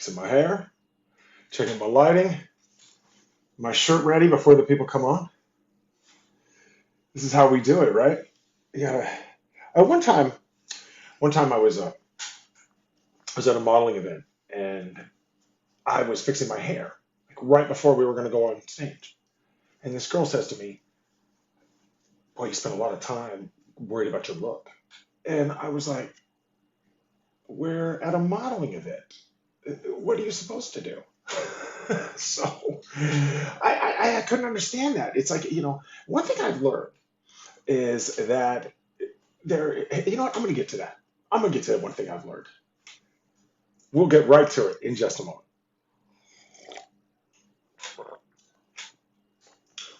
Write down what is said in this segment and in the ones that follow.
Fixing my hair, checking my lighting, my shirt ready before the people come on. This is how we do it, right? You gotta. At one time I was at a modeling event and I was fixing my hair, like right before we were going to go on stage. And this girl says to me, "Boy, you spend a lot of time worried about your look." And I was like, "We're at a modeling event. What are you supposed to do?" So I couldn't understand that. It's like, one thing I've learned is that you know what? I'm going to get to that. I'm going to get to one thing I've learned. We'll get right to it in just a moment.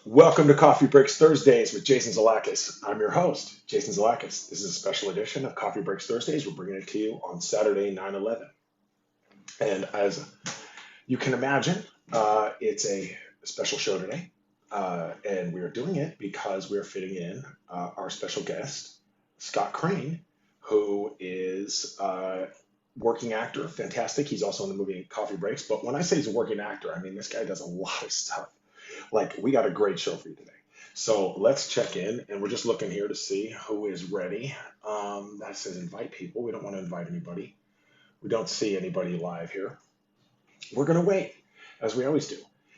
Welcome to Coffee Breaks Thursdays with Jason Zalakis. I'm your host, Jason Zalakis. This is a special edition of Coffee Breaks Thursdays. We're bringing it to you on Saturday, 9/11. And as you can imagine, it's a special show today. And we are doing it because we're fitting in our special guest, Scott Crane, who is a working actor, fantastic. He's also in the movie Coffee Breaks. But when I say he's a working actor, I mean this guy does a lot of stuff. Like, we got a great show for you today. So let's check in, and we're just looking here to see who is ready. That says invite people. We don't want to invite anybody. We don't see anybody live here. We're going to wait, as we always do.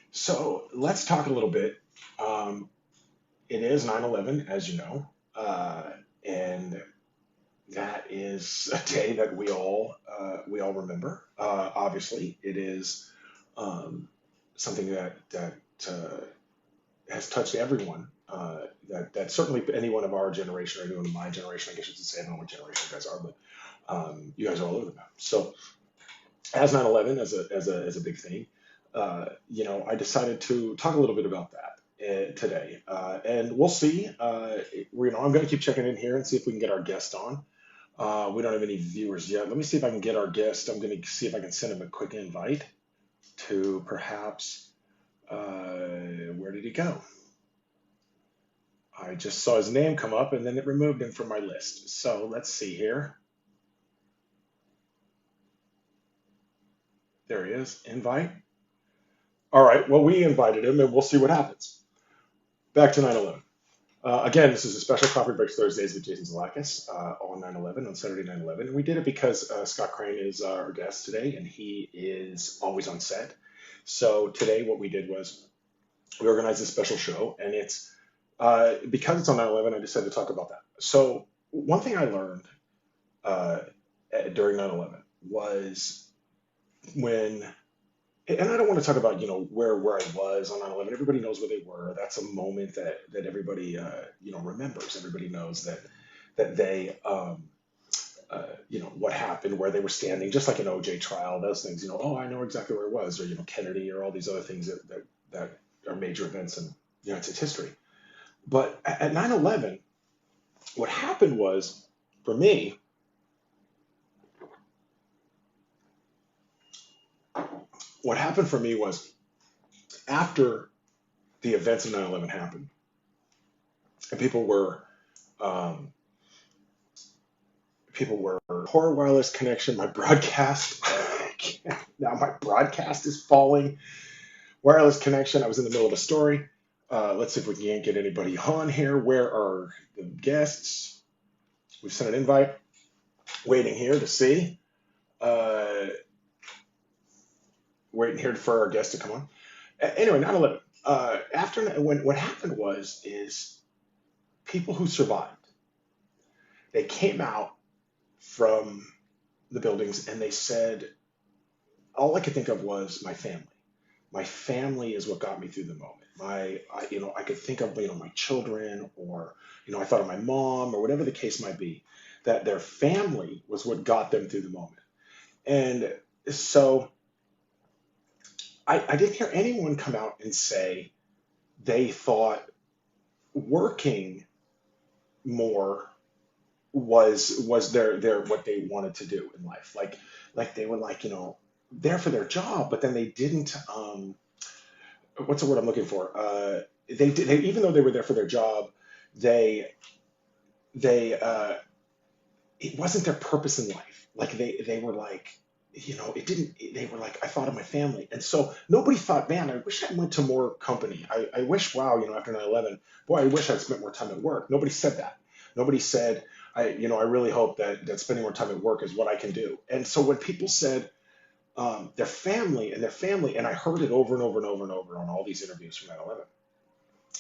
So let's talk a little bit. It is 9/11, as you know, and that is a day that we all remember. Obviously, it is something that has touched everyone. That certainly anyone of our generation or anyone of my generation, I guess you should say, I don't know what generation you guys are, but you guys are all over the map. So as 9/11 as a big thing, I decided to talk a little bit about that today, and we'll see. I'm going to keep checking in here and see if we can get our guest on. We don't have any viewers yet. Let me see if I can get our guest. I'm going to see if I can send him a quick invite to perhaps. Where did he go? I just saw his name come up and then it removed him from my list. So let's see here. There he is. Invite. All right. Well, we invited him and we'll see what happens. Back to 9/11. Again, this is a special Coffee Breaks Thursdays with Jason Zalakis on 9/11, on Saturday 9/11. And we did it because Scott Crane is our guest today and he is always on set. So today what we did was we organized a special show, and it's because it's on 9/11, I decided to talk about that. So one thing I learned uh, during 9/11 was when, and I don't want to talk about where I was on 9/11. Everybody knows where they were. That's a moment that everybody remembers. Everybody knows that they what happened, where they were standing, just like an OJ trial, those things. Oh, I know exactly where it was, or Kennedy, or all these other things that are major events in United States history. But at 9/11, what happened was, for me, what happened for me was after the events of 9/11 happened, and um, people were poor wireless connection. My broadcast, now my broadcast is falling. Wireless connection. I was in the middle of a story. Let's see if we can get anybody on here. Where are the guests? We've sent an invite. Waiting here to see. Uh, Waiting here for our guest to come on. Anyway, 9/11. After when what happened is people who survived, they came out from the buildings and they said, all I could think of was my family. My family is what got me through the moment. I could think of, my children, or, I thought of my mom, or whatever the case might be, that their family was what got them through the moment. And so I didn't hear anyone come out and say they thought working more was their what they wanted to do in life. Like they were like, there for their job, but then they didn't. What's the word I'm looking for? They even though they were there for their job, they they it wasn't their purpose in life. Like they were like, it didn't, they were like, I thought of my family. And so nobody thought, man, I wish I went to more company. I wish, wow, after 9/11, boy, I wish I'd spent more time at work. Nobody said that. Nobody said, I really hope that spending more time at work is what I can do. And so when people said their family, and I heard it over and over and over and over on all these interviews from 9/11.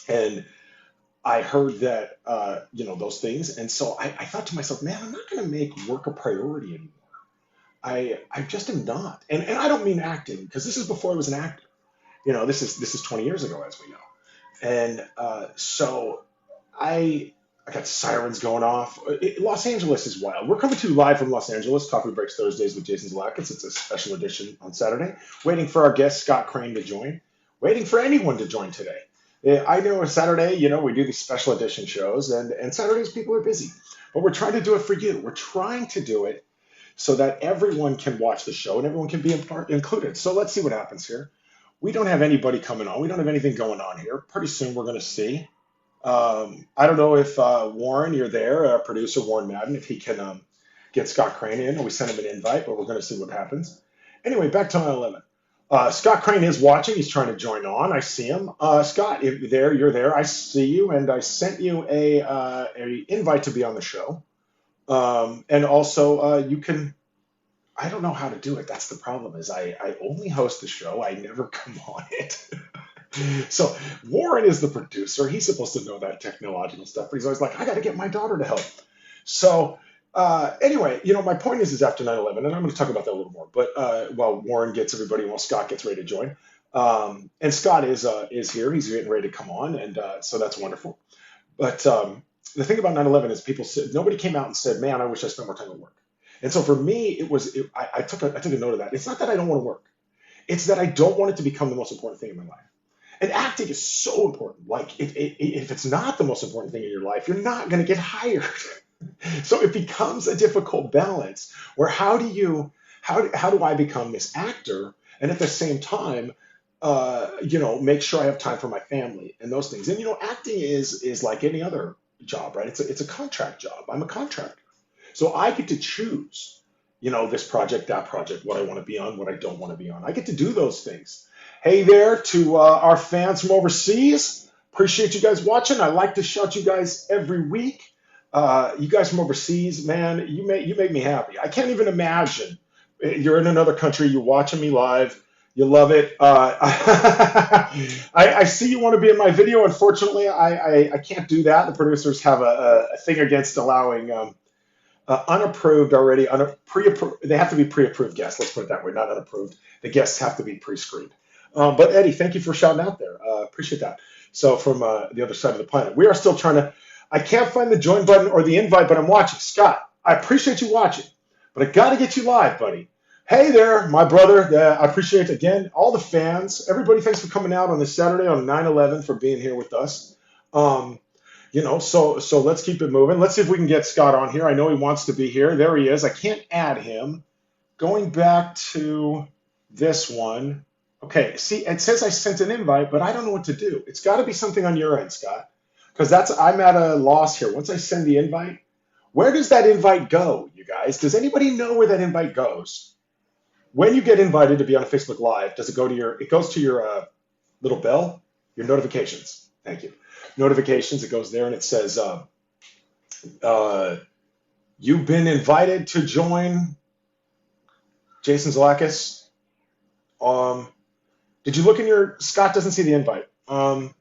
And I heard that, those things. And so I thought to myself, man, I'm not going to make work a priority anymore. I just am not. And I don't mean acting, because this is before I was an actor. This is 20 years ago, as we know. And so I got sirens going off. Los Angeles is wild. We're coming to you live from Los Angeles, Coffee Breaks Thursdays with Jason Zalakis. It's a special edition on Saturday. Waiting for our guest, Scott Crane, to join. Waiting for anyone to join today. I know on Saturday, we do these special edition shows, and Saturdays people are busy. But we're trying to do it for you. We're trying to do it so that everyone can watch the show and everyone can be included. So let's see what happens here. We don't have anybody coming on. We don't have anything going on here. Pretty soon we're going to see. I don't know if Warren, you're there, producer Warren Madden, if he can get Scott Crane in, or we send him an invite, but we're going to see what happens. Anyway, back to 9/11. Scott Crane is watching. He's trying to join on. I see him. Scott, if you're there. I see you, and I sent you a invite to be on the show. And also, you can. I don't know how to do it. That's the problem. Is I only host the show. I never come on it. So Warren is the producer. He's supposed to know that technological stuff, but he's always like, I got to get my daughter to help. So anyway, my point is after 9/11, and I'm going to talk about that a little more. But while Warren gets everybody, while Scott gets ready to join, and Scott is here. He's getting ready to come on, and so that's wonderful. But the thing about 9/11 is people said nobody came out and said, "Man, I wish I spent more time at work." And so for me, I took a note of that. It's not that I don't want to work. It's that I don't want it to become the most important thing in my life. And acting is so important. Like, if it's not the most important thing in your life, you're not going to get hired. So it becomes a difficult balance where how do I become this actor and at the same time, make sure I have time for my family and those things. And acting is like any other job, right? It's a contract job. I'm a contractor, so I get to choose, this project, that project, what I want to be on, what I don't want to be on. I get to do those things. Hey there to our fans from overseas. Appreciate you guys watching. I like to shout you guys every week. You guys from overseas, man, you make me happy. I can't even imagine. You're in another country. You're watching me live. You love it. I see you want to be in my video. Unfortunately, I can't do that. The producers have a thing against allowing unapproved already. Pre-approved. They have to be pre-approved guests. Let's put it that way. Not unapproved. The guests have to be pre-screened. But Eddie, thank you for shouting out there. Appreciate that. So from the other side of the planet, we are still trying to. I can't find the join button or the invite, but I'm watching. Scott, I appreciate you watching, but I got to get you live, buddy. Hey there, my brother. I appreciate, again, all the fans. Everybody, thanks for coming out on this Saturday on 9/11, for being here with us. So let's keep it moving. Let's see if we can get Scott on here. I know he wants to be here. There he is. I can't add him. Going back to this one. Okay, see, it says I sent an invite, but I don't know what to do. It's got to be something on your end, Scott, because I'm at a loss here. Once I send the invite, where does that invite go, you guys? Does anybody know where that invite goes? When you get invited to be on a Facebook Live, does it go to it goes to your little bell, your notifications. Thank you. Notifications, it goes there and it says, you've been invited to join Jason Zalakis. Did you look in Scott doesn't see the invite. Warren,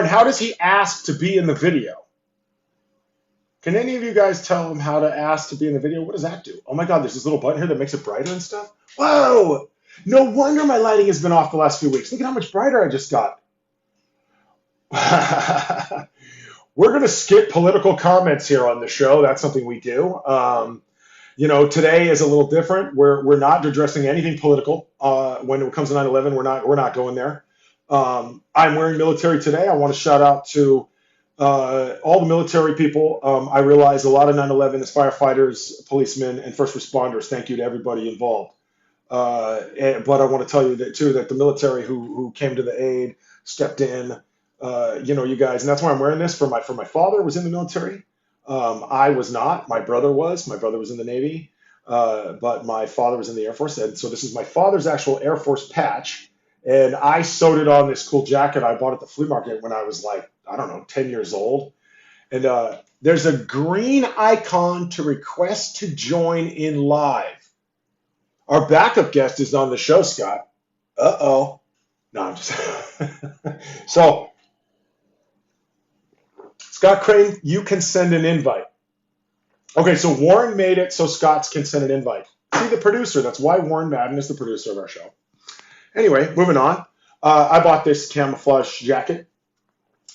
how does he ask to be in the video? Can any of you guys tell him how to ask to be in the video? What does that do? Oh my God, there's this little button here that makes it brighter and stuff. Whoa! No wonder my lighting has been off the last few weeks. Look at how much brighter I just got. We're going to skip political comments here on the show. That's something we do. Today is a little different. We're not addressing anything political. When it comes to 9/11, we're not going there. I'm wearing military today. I want to shout out to all the military people. I realize a lot of 9/11 is firefighters, policemen, and first responders. Thank you to everybody involved. But I want to tell you that the military who came to the aid, stepped in, you guys, and that's why I'm wearing this. For my father was in the military. I was not. My brother was. My brother was in the Navy. but my father was in the Air Force, and so this is my father's actual Air Force patch, and I sewed it on this cool jacket I bought at the flea market when I was like, I don't know, 10 years old. And there's a green icon to request to join in live. Our backup guest is on the show, Scott. Uh-oh. No, I'm just so Scott Crane, you can send an invite. Okay, so Warren made it so Scott's can send an invite. See, the producer. That's why Warren Madden is the producer of our show. Anyway, moving on. I bought this camouflage jacket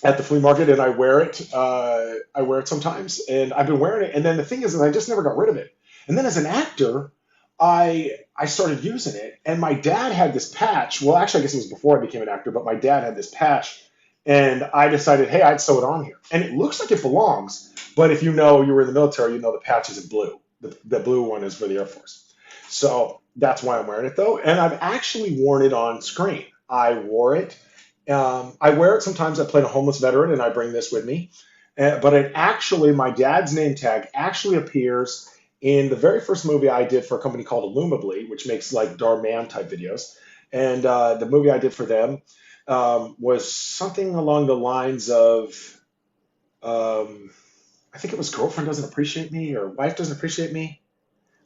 at the flea market, and I wear it. I wear it sometimes, and I've been wearing it. And then the thing is, I just never got rid of it. And then as an actor, I started using it, and my dad had this patch. Well, actually, I guess it was before I became an actor, but my dad had this patch, and I decided, hey, I'd sew it on here. And it looks like it belongs, but if you know you were in the military, you know the patch isn't blue. The blue one is for the Air Force. So that's why I'm wearing it, though. And I've actually worn it on screen. I wore it. I wear it sometimes. I play a homeless veteran, and I bring this with me. But it actually, my dad's name tag actually appears in the very first movie I did for a company called Illumably, which makes like Darman type videos. And the movie I did for them was something along the lines of, I think it was Girlfriend Doesn't Appreciate Me or Wife Doesn't Appreciate Me.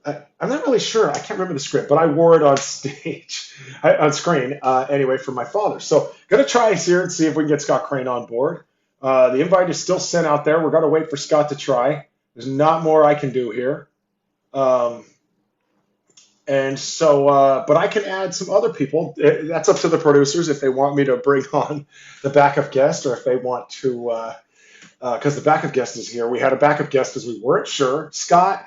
I'm not really sure. I can't remember the script, but I wore it on stage, on screen, anyway, for my father. So, gonna try here and see if we can get Scott Crane on board. The invite is still sent out there. We're gonna wait for Scott to try. There's not more I can do here. Um, and so, but I can add some other people. That's up to the producers if they want me to bring on the backup guest or if they want to, because the backup guest is here. We had a backup guest because we weren't sure. Scott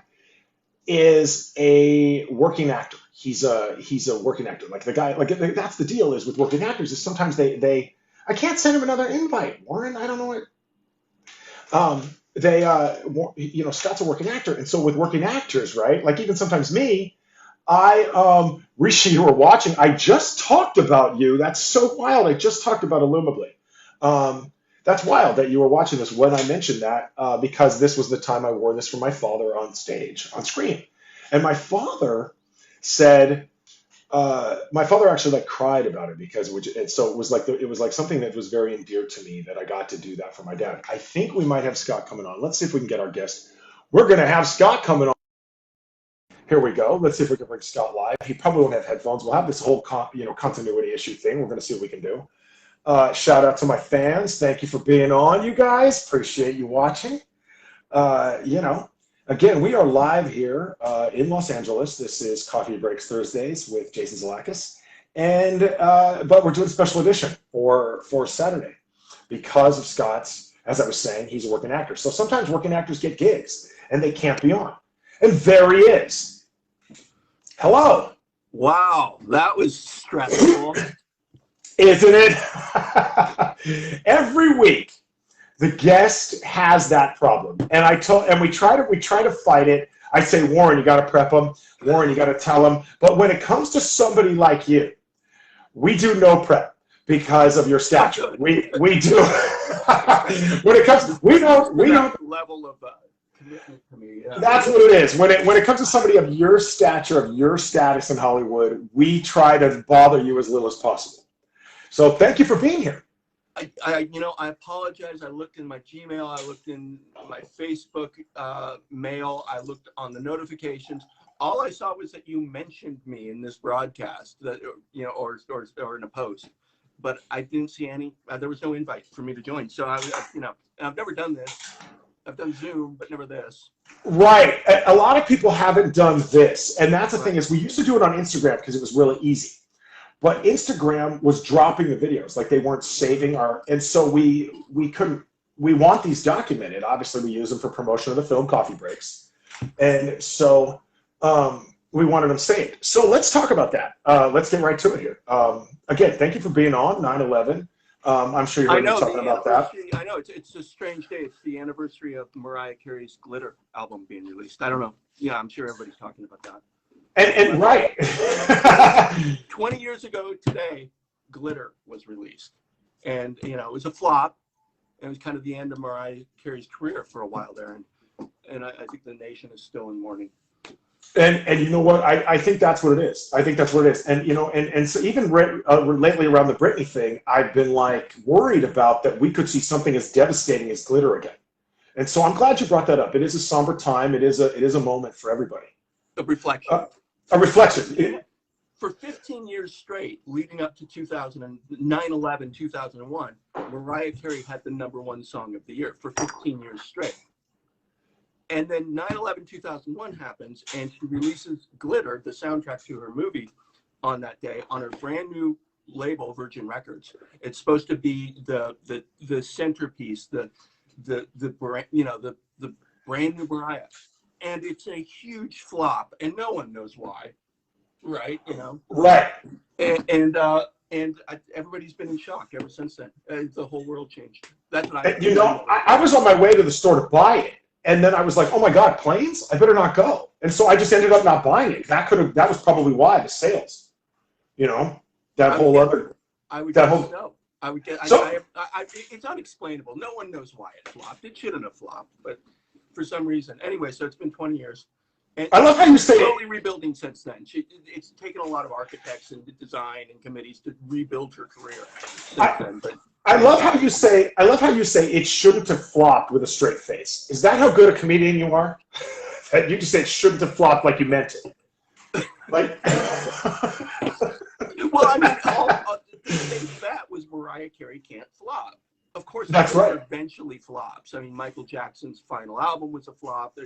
is a working actor. He's a working actor. Like the guy, like that's the deal is with working actors is sometimes they I can't send him another invite, Warren. I don't know what. Scott's a working actor, and so with working actors, right? Like even sometimes me, Rishi, you were watching. I just talked about you. That's so wild. I just talked about Illumably. That's wild that you were watching this when I mentioned that because this was the time I wore this for my father on stage, on screen. And my father said, my father actually like cried about it because it was like something that was very endeared to me that I got to do that for my dad. I think we might have Scott coming on. Let's see if we can get our guest. We're going to have Scott coming on. Here we go. Let's see if we can bring Scott live. He probably won't have headphones. We'll have this whole continuity issue thing. We're going to see what we can do. Shout out to my fans. Thank you for being on, you guys. Appreciate you watching. Again, we are live here in Los Angeles. This is Coffee Breaks Thursdays with Jason Zalakis. And but we're doing a special edition for Saturday because of Scott's, as I was saying, he's a working actor. So sometimes working actors get gigs and they can't be on. And there he is. Hello. Wow, that was stressful. Isn't it? Every week, the guest has that problem, and we try to fight it. I say, Warren, you got to prep them. Warren, you got to tell them. But when it comes to somebody like you, we do no prep because of your stature. We do. When it comes, we don't level of commitment to me. Yeah. That's what it is. When it comes to somebody of your stature, of your status in Hollywood, we try to bother you as little as possible. So thank you for being here. I apologize. I looked in my Gmail. I looked in my Facebook mail. I looked on the notifications. All I saw was that you mentioned me in this broadcast, that or in a post, but I didn't see any. There was no invite for me to join. So I've never done this. I've done Zoom, but never this. Right. A lot of people haven't done this, and that's the thing is we used to do it on Instagram because it was really easy. But Instagram was dropping the videos, like they weren't saving and so we want these documented. Obviously, we use them for promotion of the film Coffee Breaks. And so we wanted them saved. So let's talk about that. Let's get right to it here. Again, thank you for being on 9/11. I'm sure you heard me talking about that. I know, it's a strange day. It's the anniversary of Mariah Carey's Glitter album being released. I don't know. Yeah, I'm sure everybody's talking about that. And right. 20 years ago today, Glitter was released. And, it was a flop. It was kind of the end of Mariah Carey's career for a while there. And I think the nation is still in mourning. And you know what? I think that's what it is. I think that's what it is. And you know, and so even lately around the Britney thing, I've been like worried about that we could see something as devastating as glitter again. And so I'm glad you brought that up. It is a somber time. It is a moment for everybody. A reflection. Uh, a reflection. For 15 years straight, leading up to 2009, 2001, Mariah Carey had the #1 song of the year for 15 years straight. And then 9/11/2001 happens, and she releases Glitter, the soundtrack to her movie, on that day on her brand new label, Virgin Records. It's supposed to be the centerpiece, the brand, the brand new Mariah, and it's a huge flop, and no one knows why, right? Right. And everybody's been in shock ever since then. The whole world changed. That's what I was on my way to the store to buy it. And then I was like, oh my God, planes? I better not go. And so I just ended up not buying it. That was probably why, the sales. That whole other. I would guess no. I would get. So, it's unexplainable. No one knows why it flopped. It shouldn't have flopped, but for some reason. Anyway, so it's been 20 years. And I love how you say slowly rebuilding since then. It's taken a lot of architects and design and committees to rebuild her career since then. But I love how you say it shouldn't have flopped with a straight face. Is that how good a comedian you are? That you just say it shouldn't have flopped like you meant it. Like well, I mean, the thing that was Mariah Carey can't flop. Of course, that's right. Eventually flops. I mean, Michael Jackson's final album was a flop.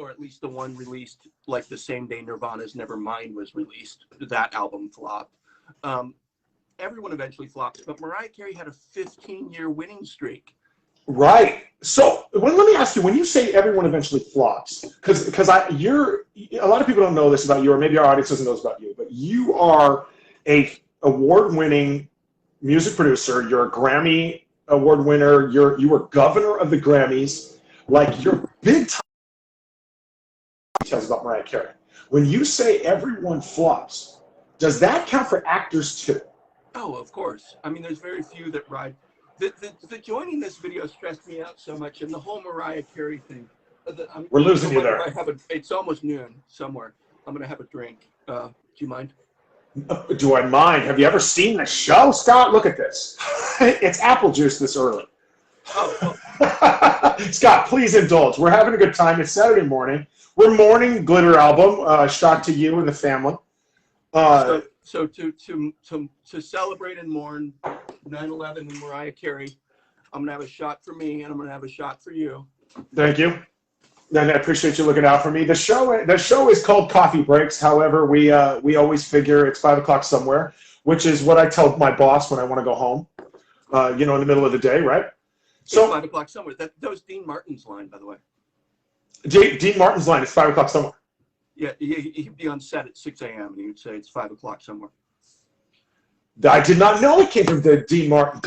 Or at least the one released like the same day Nirvana's Nevermind was released. That album flopped. Everyone eventually flops, but Mariah Carey had a 15-year winning streak. Right. So let me ask you: when you say everyone eventually flops, because a lot of people don't know this about you, or maybe our audience doesn't know this about you, but you are a award-winning music producer. You're a Grammy award winner. You were governor of the Grammys. Like, you're big time. Details about Mariah Carey. When you say everyone flops, does that count for actors too? Oh, of course. I mean, there's very few that ride. The joining this video stressed me out so much, and the whole Mariah Carey thing. We're losing you there. It's almost noon somewhere. I'm going to have a drink. Do you mind? Do I mind? Have you ever seen the show, Scott? Look at this. It's apple juice this early. Oh. Scott, please indulge. We're having a good time. It's Saturday morning. We're mourning Glitter album. Shout to you and the family. So to celebrate and mourn 9/11 and Mariah Carey, I'm gonna have a shot for me, and I'm gonna have a shot for you. Thank you. And I appreciate you looking out for me. The show is called Coffee Breaks. However, we always figure it's 5 o'clock somewhere, which is what I tell my boss when I want to go home. In the middle of the day, right? So it's 5 o'clock somewhere. That was Dean Martin's line, by the way. Dean Martin's line is 5 o'clock somewhere. Yeah, he'd be on set at 6 a.m. and he would say it's 5 o'clock somewhere. I did not know it came from the Dean Martin.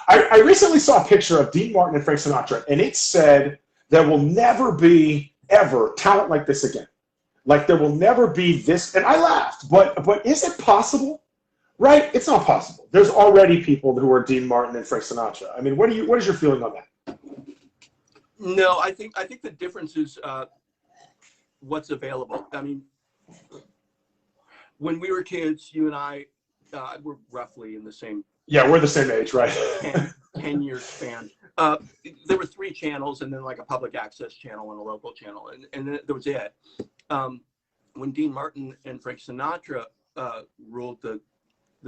I recently saw a picture of Dean Martin and Frank Sinatra, and it said there will never be ever talent like this again. Like, there will never be this. And I laughed, but is it possible? Right? It's not possible. There's already people who are Dean Martin and Frank Sinatra. I mean, what is your feeling on that? No, I think the difference is what's available. I mean, when we were kids, you and I were roughly in the same. Yeah, we're the same age, right? 10 year span. There were 3 channels, and then like a public access channel and a local channel, and then there was it. When Dean Martin and Frank Sinatra ruled the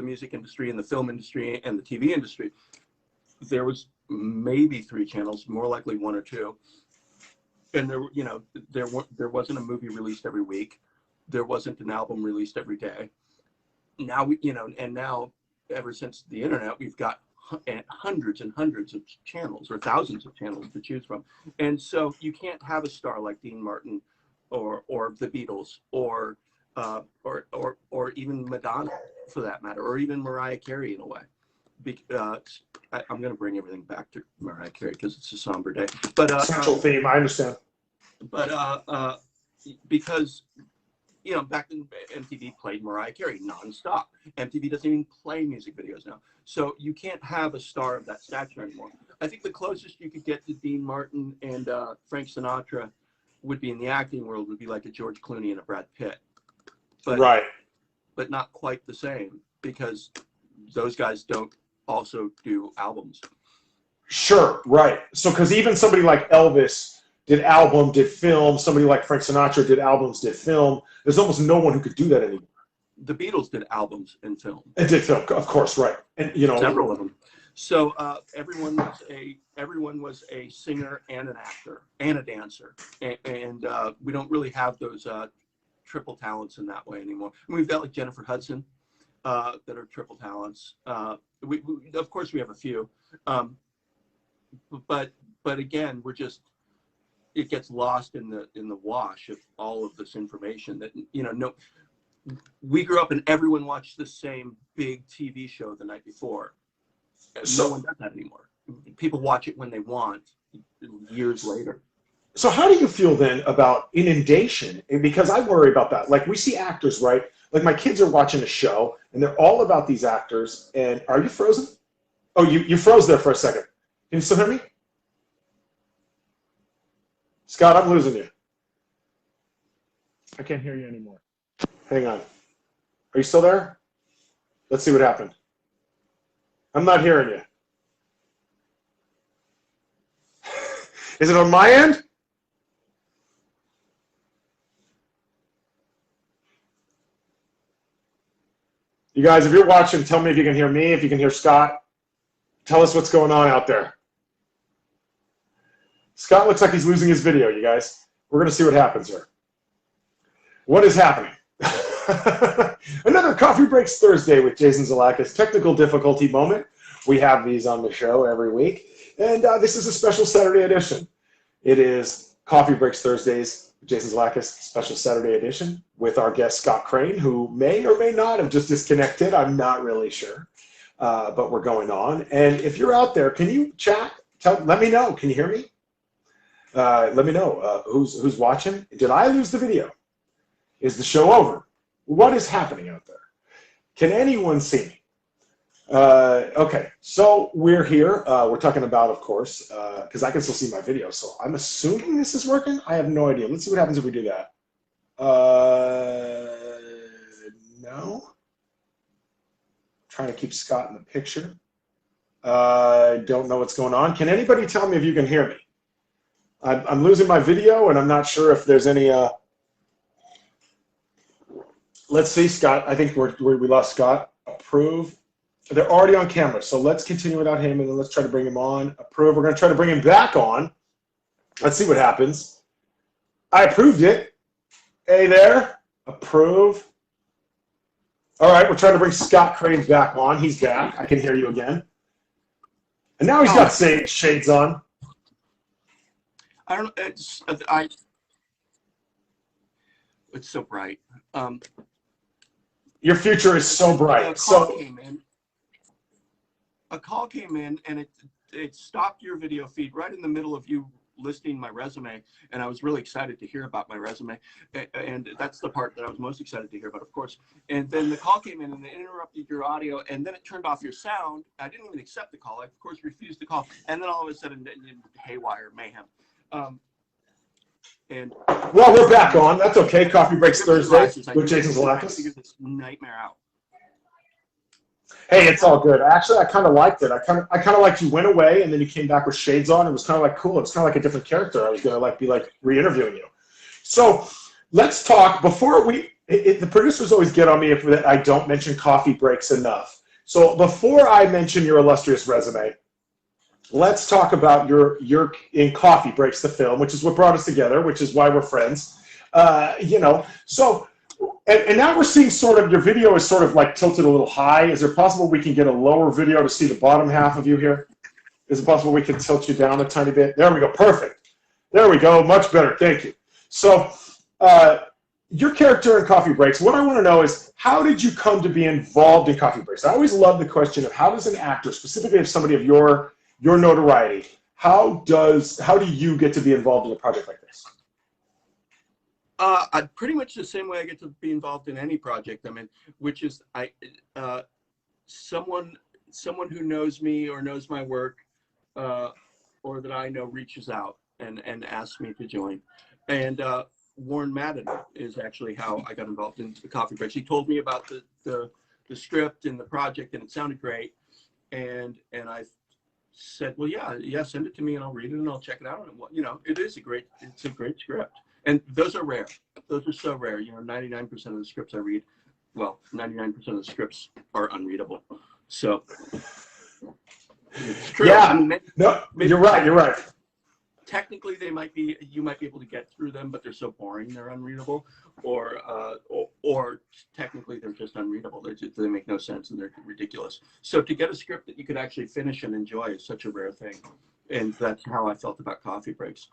music industry and the film industry and the TV industry, there was maybe 3 channels, more likely 1 or 2. And there wasn't a movie released every week. There wasn't an album released every day. Now now ever since the internet, we've got hundreds and hundreds of channels, or thousands of channels to choose from. And so you can't have a star like Dean Martin or the Beatles or even Madonna, for that matter, or even Mariah Carey in a way. I'm going to bring everything back to Mariah Carey because it's a somber day. But central theme, I understand. But because back then MTV played Mariah Carey nonstop. MTV doesn't even play music videos now, so you can't have a star of that stature anymore. I think the closest you could get to Dean Martin and Frank Sinatra would be in the acting world would be like a George Clooney and a Brad Pitt, but Right. but not quite the same because those guys don't also do albums. Sure, right. So, because even somebody like Elvis did album, did film. Somebody like Frank Sinatra did albums, did film. There's almost no one who could do that anymore. The Beatles did albums and film. And did film, of course, right. And several of them. So everyone was a singer and an actor and a dancer, and we don't really have those triple talents in that way anymore. And we've got like Jennifer Hudson that are triple talents. We of course we have a few, but again it gets lost in the wash of all of this information that no. We grew up and everyone watched the same big TV show the night before. No one does that anymore. People watch it when they want, years later. So how do you feel then about inundation? Because I worry about that. Like we see actors, right? Like my kids are watching a show and they're all about these actors. And are you frozen? Oh, you froze there for a second. Can you still hear me? Scott, I'm losing you. I can't hear you anymore. Hang on. Are you still there? Let's see what happened. I'm not hearing you. Is it on my end? You guys, if you're watching, tell me if you can hear me, if you can hear Scott. Tell us what's going on out there. Scott looks like he's losing his video, you guys. We're going to see what happens here. What is happening? Another Coffee Breaks Thursday with Jason Zalakis. Technical difficulty moment. We have these on the show every week. And this is a special Saturday edition. It is Coffee Breaks Thursdays with Jason Zalakis, special Saturday edition with our guest Scott Crane, who may or may not have just disconnected. I'm not really sure. But we're going on. And if you're out there, can you chat? Let me know. Can you hear me? Let me know who's watching. Did I lose the video? Is the show over? What is happening out there? Can anyone see me? Okay, so we're here. We're talking about, of course, because I can still see my video. So I'm assuming this is working. I have no idea. Let's see what happens if we do that. No. Trying to keep Scott in the picture. Don't know what's going on. Can anybody tell me if you can hear me? I'm losing my video, and I'm not sure if there's any. Let's see, Scott. I think we lost Scott. Approve. They're already on camera, so let's continue without him, and then let's try to bring him on. Approve. We're going to try to bring him back on. Let's see what happens. I approved it. Hey there. Approve. All right, we're trying to bring Scott Crane back on. He's back. I can hear you again. And now he's got shades on. I don't know. It's so bright. Your future is so bright. A call came in and it stopped your video feed right in the middle of you listing my resume, and I was really excited to hear about my resume, and that's the part that I was most excited to hear about, of course. And then the call came in and it interrupted your audio, and then it turned off your sound. I didn't even accept the call. I, of course, refused the call, and then all of a sudden, haywire, mayhem. And well, we're back on. That's okay. Coffee Breaks Thursday with Jason Zalakis. Figure this nightmare out. Hey, it's all good. Actually, I kind of liked it. I kind of liked you went away and then you came back with shades on. It was kind of like cool. It was kind of like a different character. I was gonna be re-interviewing you. So let's talk before the producers always get on me if I don't mention Coffee Breaks enough. So before I mention your illustrious resume, let's talk about your in Coffee Breaks the film, which is what brought us together, which is why we're friends. So. And now we're seeing sort of your video is sort of like tilted a little high. Is it possible we can get a lower video to see the bottom half of you here? Is it possible we can tilt you down a tiny bit? There we go. Perfect. There we go. Much better. Thank you. So your character in Coffee Breaks, what I want to know is how did you come to be involved in Coffee Breaks? I always love the question of how does an actor, specifically if somebody of your notoriety, how do you get to be involved in a project like this? Pretty much the same way I get to be involved in any project I'm in, which is someone who knows me or knows my work, or that I know reaches out and asks me to join. And Warren Madden is actually how I got involved in the Coffee Breaks. He told me about the script and the project, and it sounded great. And I said, well, yeah, send it to me and I'll read it and I'll check it out. And you know, it's a great script. And those are rare. Those are so rare. You know, 99% of the scripts I read, well, 99% of the scripts are unreadable. So it's true. Yeah. I mean, No, you're right. You're right. Technically, you might be able to get through them, but they're so boring they're unreadable, or technically they're just unreadable. They make no sense and they're ridiculous. So to get a script that you could actually finish and enjoy is such a rare thing, and that's how I felt about Coffee Breaks.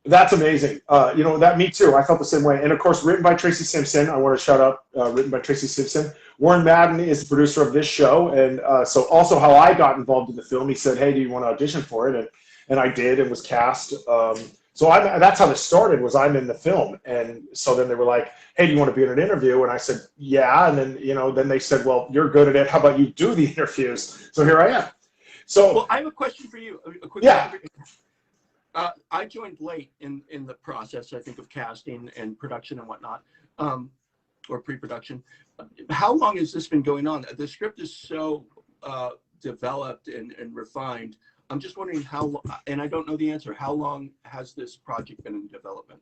That's amazing. You know, me too. I felt the same way. And of course, written by Tracy Simpson. I want to shout out, written by Tracy Simpson. Warren Madden is the producer of this show. And so also how I got involved in the film, he said, hey, do you want to audition for it? And I did and was cast. So that's how this started, was I'm in the film. And so then they were like, hey, do you want to be in an interview? And I said, yeah. And then, you know, then they said, well, you're good at it. How about you do the interviews? So here I am. So, well, I have a question for you. A quick yeah. question for you. I joined late in the process, I think, of casting and production and whatnot, or pre-production. How long has this been going on? The script is so developed and refined. I'm just wondering how long, and I don't know the answer, how long has this project been in development?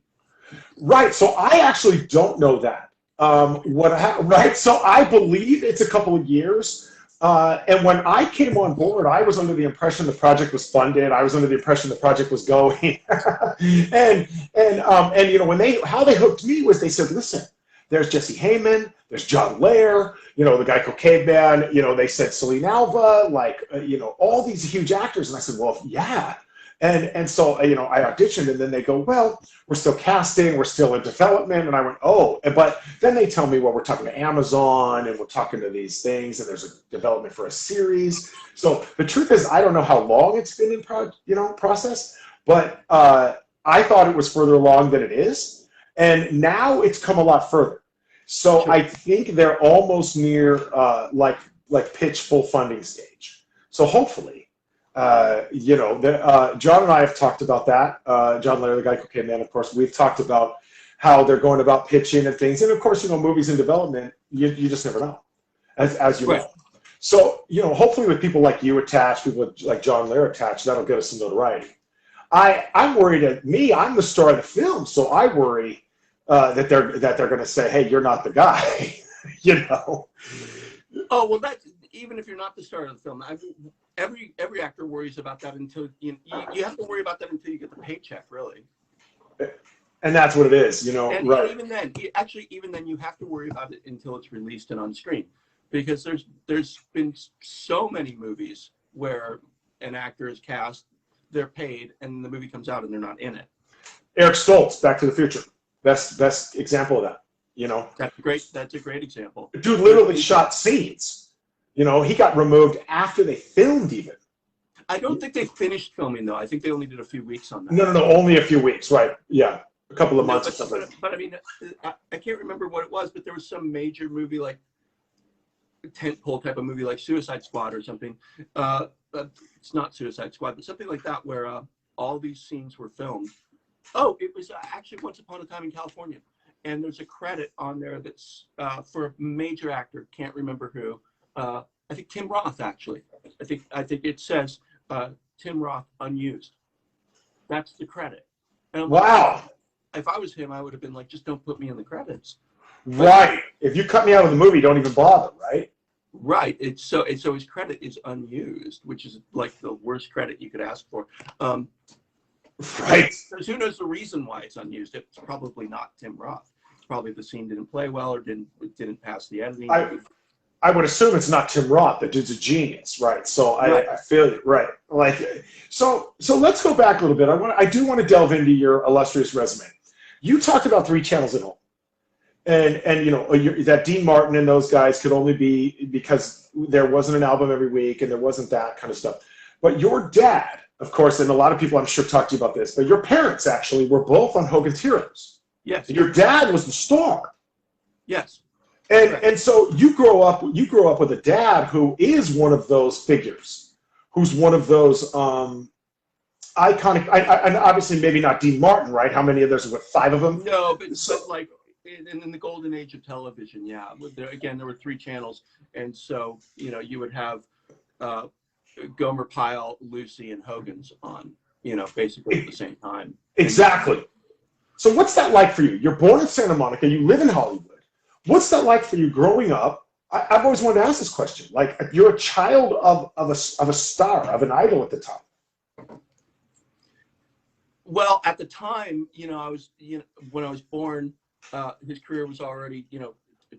Right. So I actually don't know that. Right. So I believe it's a couple of years. And when I came on board, I was under the impression the project was funded. I was under the impression the project was going. and you know, how they hooked me was they said, listen, there's Jesse Heyman, there's John Lair, you know, the Geico Caveman, you know, they said Celine Alva, like, you know, all these huge actors. And I said, well, yeah. And so, you know, I auditioned, and then they go, well, we're still casting, we're still in development. And I went, oh, but then they tell me, well, we're talking to Amazon and we're talking to these things, and there's a development for a series. So the truth is, I don't know how long it's been in process, but I thought it was further along than it is. And now it's come a lot further. So I think they're almost near like pitch full funding stage. So hopefully, you know, John and I have talked about that. John Lair, the Geico Caveman, of course, we've talked about how they're going about pitching and things. And of course, you know, movies in development, you just never know, as you know. So, you know, hopefully with people like you attached, people like John Lair attached, that'll get us some notoriety. I'm worried I'm the star of the film, so I worry that they're going to say, hey, you're not the guy, you know. Oh, well, that's, even if you're not the star of the film, every actor worries about that until you have to worry about that until you get the paycheck, really. And that's what it is, you know. And, right. And even then, you have to worry about it until it's released and on screen, because there's been so many movies where an actor is cast, they're paid, and the movie comes out and they're not in it. Eric Stoltz, Back to the Future, best example of that. You know. That's great. That's a great example. Dude literally shot scenes. You know, he got removed after they filmed even. I don't think they finished filming, though. I think they only did a few weeks on that. No, only a few weeks, right. Yeah, a couple of months or something. But I mean, I can't remember what it was, but there was some major movie, like a tentpole type of movie, like Suicide Squad or something. It's not Suicide Squad, but something like that, where all these scenes were filmed. Oh, it was actually Once Upon a Time in California. And there's a credit on there that's for a major actor, can't remember who. I think Tim Roth, actually. I think it says Tim Roth unused. That's the credit. And wow. Like, if I was him, I would have been like, just don't put me in the credits. Right. If you cut me out of the movie, don't even bother, right? Right. So his credit is unused, which is like the worst credit you could ask for. Right. Because who knows the reason why it's unused? It's probably not Tim Roth. It's probably the scene didn't play well or didn't pass the editing. I would assume it's not Tim Roth. That dude's a genius, right? So right. I feel you, right? Like, so let's go back a little bit. I do want to delve into your illustrious resume. You talked about 3 channels at home, and you know that Dean Martin and those guys could only be because there wasn't an album every week and there wasn't that kind of stuff. But your dad, of course, and a lot of people I'm sure talked to you about this, but your parents actually were both on Hogan's Heroes. Yes. And your dad was the star. Yes. And so you grow up with a dad who is one of those figures, who's one of those iconic. And obviously, maybe not Dean Martin, right? How many of those? What, five of them? No, So but like in the golden age of television, yeah. Again, there were three channels, and so you would have uh, Gomer Pyle, Lucy, and Hogan's on, basically at the same time. And exactly. So what's that like for you? You're born in Santa Monica. You live in Hollywood. What's that like for you growing up? I've always wanted to ask this question. Like, you're a child of a star, of an idol at the time. well, at the time, I was, when I was born, his career was already,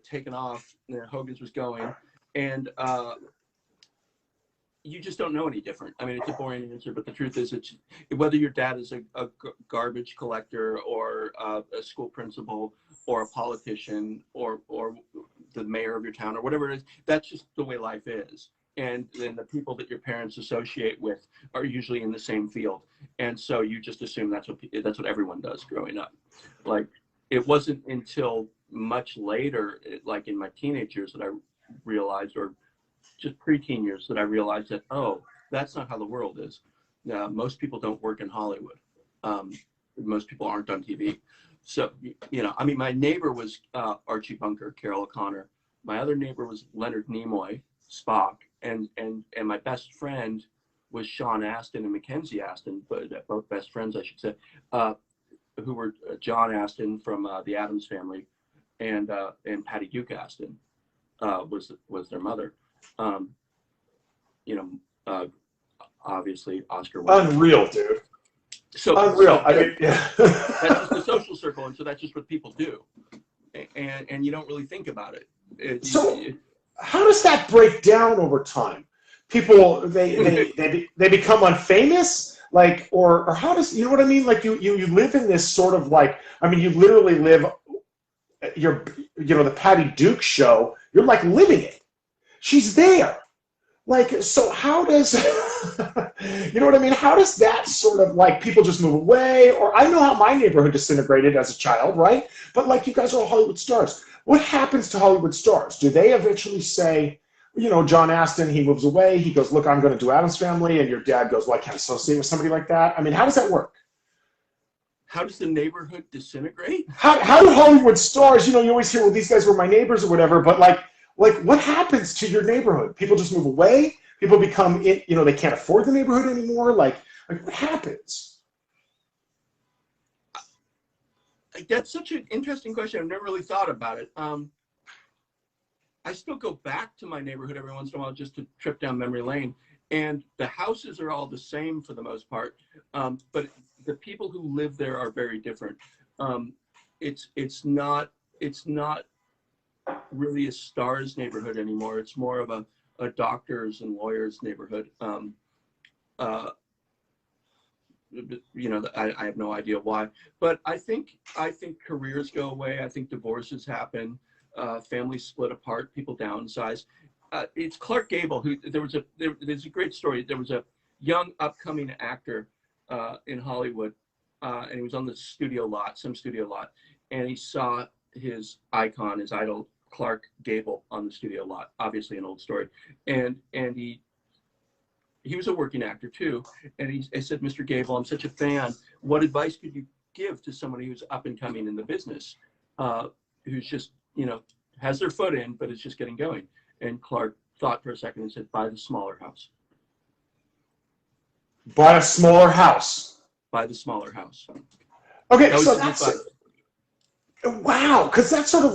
taken off. Hogan's was going, and you just don't know any different. I mean, it's a boring answer, but the truth is, it's whether your dad is a garbage collector or a school principal or a politician or the mayor of your town or whatever it is. That's just the way life is. And then the people that your parents associate with are usually in the same field, and so you just assume that's what everyone does growing up. Like, it wasn't until much later, like in my teenage years, that I realized, or just preteen years, that I realized that, oh, that's not how the world is. Most people don't work in Hollywood. Most people aren't on TV. So, I mean, my neighbor was Archie Bunker, Carol O'Connor. My other neighbor was Leonard Nimoy, Spock, and my best friend was Sean Astin and Mackenzie Astin, but both best friends, I should say, who were John Astin from the Addams Family, and Patty Duke Astin was their mother. You know, obviously Oscar Wilde. Unreal, dude. So Unreal. I mean, that's just the social circle, and so that's just what people do, and you don't really think about it. So how does that break down over time? People they become unfamous, like, or how does, you know what I mean? Like, you live in this sort of, like, I mean, you literally live the Patty Duke show. You're like living it. She's there. Like, so how does, you know what I mean? How does that sort of, like, people just move away? Or I know how my neighborhood disintegrated as a child, right? But, like, you guys are all Hollywood stars. What happens to Hollywood stars? Do they eventually say, John Astin, he moves away, he goes, look, I'm going to do Addams Family, and your dad goes, well, I can't associate with somebody like that? I mean, how does that work? How does the neighborhood disintegrate? How do Hollywood stars, you always hear, well, these guys were my neighbors or whatever, but like what happens to your neighborhood? People just move away? People become, they can't afford the neighborhood anymore? Like what happens? That's such an interesting question. I've never really thought about it. I still go back to my neighborhood every once in a while just to trip down memory lane. And the houses are all the same for the most part. But the people who live there are very different. It's not really a stars neighborhood anymore. It's more of a doctors and lawyers neighborhood. I have no idea why, but I think careers go away. I think divorces happen, families split apart, people downsize. It's Clark Gable who there's a great story. There was a young upcoming actor in Hollywood, and he was on the some studio lot, and he saw his icon, his idol, Clark Gable, on the studio lot. Obviously an old story, and he was a working actor too, and I said, Mr. Gable, I'm such a fan. What advice could you give to somebody who's up and coming in the business, who's just has their foot in but is just getting going? And Clark thought for a second and said, buy the smaller house. Buy a smaller house. Buy the smaller house. Okay, so that's it. Wow, because that's sort of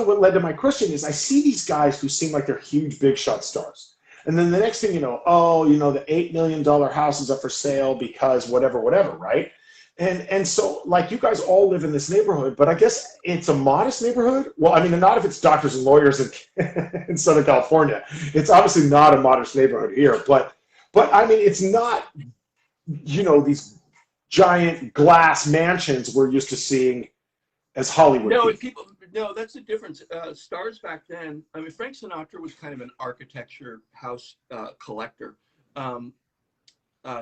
what led to my question. Is I see these guys who seem like they're huge big shot stars, and then the next thing the $8 million house is up for sale because whatever, right? And so, like, you guys all live in this neighborhood, but I guess it's a modest neighborhood. Well, I mean, not if it's doctors and lawyers in Southern California. It's obviously not a modest neighborhood here, but I mean, it's not, these giant glass mansions we're used to seeing as Hollywood. No, that's the difference. Stars back then, I mean, Frank Sinatra was kind of an architecture house collector.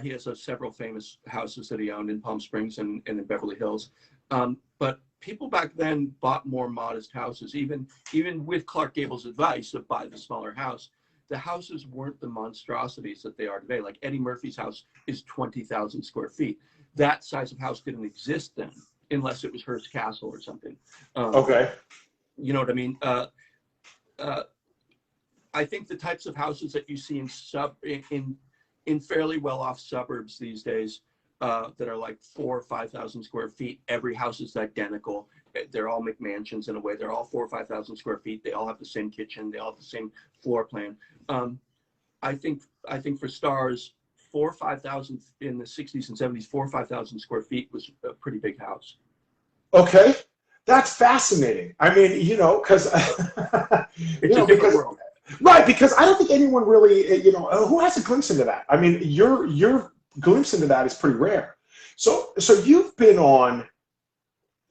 He has several famous houses that he owned in Palm Springs and in Beverly Hills. But people back then bought more modest houses, even with Clark Gable's advice of buy the smaller house. the houses weren't the monstrosities that they are today. Like Eddie Murphy's house is 20,000 square feet. That size of house didn't exist then, unless it was Hearst Castle or something. Okay. You know what I mean? I think the types of houses that you see in fairly well-off suburbs these days that are like 4,000 or 5,000 square feet, every house is identical. They're all McMansions in a way. They're all 4,000 or 5,000 square feet. They all have the same kitchen. They all have the same floor plan. I think for stars, 4,000 or 5,000 in the 60s and 70s, 4,000 or 5,000 square feet was a pretty big house. Okay. That's fascinating. I mean, you know, because It's a different world. Right, because I don't think anyone really, you know, who has a glimpse into that? I mean, your glimpse into that is pretty rare. So you've been on,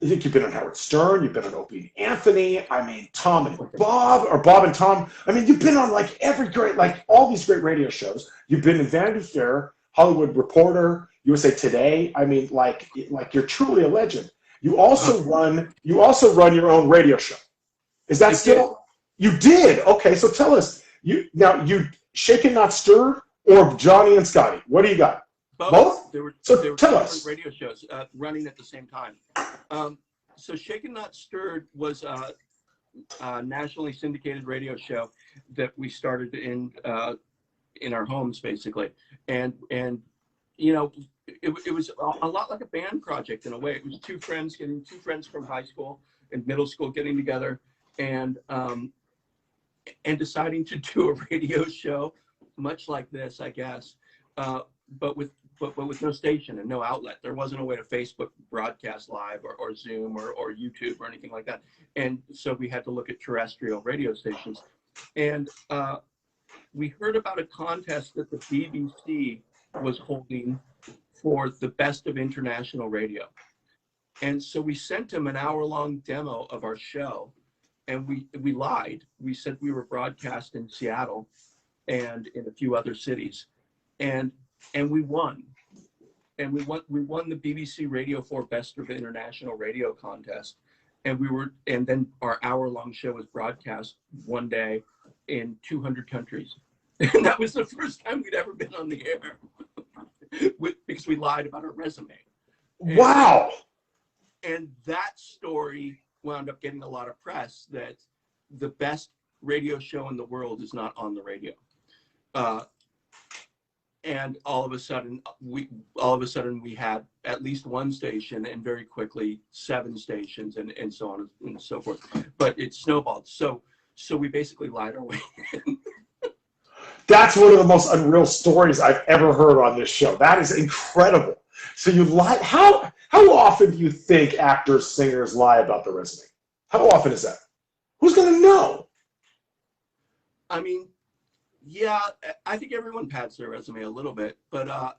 I think you've been on Howard Stern, you've been on Opie and Anthony, I mean, Tom and Bob, or Bob and Tom. I mean, you've been on like every great, like all these great radio shows. You've been in Vanity Fair, Hollywood Reporter, USA Today. I mean, like you're truly a legend. You also run your own radio show. Is that still? You did? Okay, so tell us. You Shaken Not Stirred or Johnny and Scotty? What do you got? Both? There were tell us. Radio shows running at the same time. So Shaken Not Stirred was a nationally syndicated radio show that we started in our homes, basically. And you know, it was a lot like a band project in a way. It was two friends from high school and middle school getting together and deciding to do a radio show, much like this, I guess, but with no station and no outlet. There wasn't a way to Facebook broadcast live or Zoom or YouTube or anything like that. And so we had to look at terrestrial radio stations. And we heard about a contest that the BBC was holding for the best of international radio. And so we sent them an hour-long demo of our show. And we lied. We said we were broadcast in Seattle and in a few other cities, and we won. And we won the BBC Radio 4 Best of International Radio contest. And then our hour-long show was broadcast one day in 200 countries. And that was the first time we'd ever been on the air because we lied about our resume. Wow. And that story wound up getting a lot of press, that the best radio show in the world is not on the radio. And all of a sudden we had at least one station, and very quickly 7 stations, and so on and so forth. But it snowballed. So we basically lied our way in. That's one of the most unreal stories I've ever heard on this show. That is incredible. So you lied. How often do you think actors, singers lie about their resume? How often is that? Who's going to know? I mean, yeah, I think everyone pads their resume a little bit, but I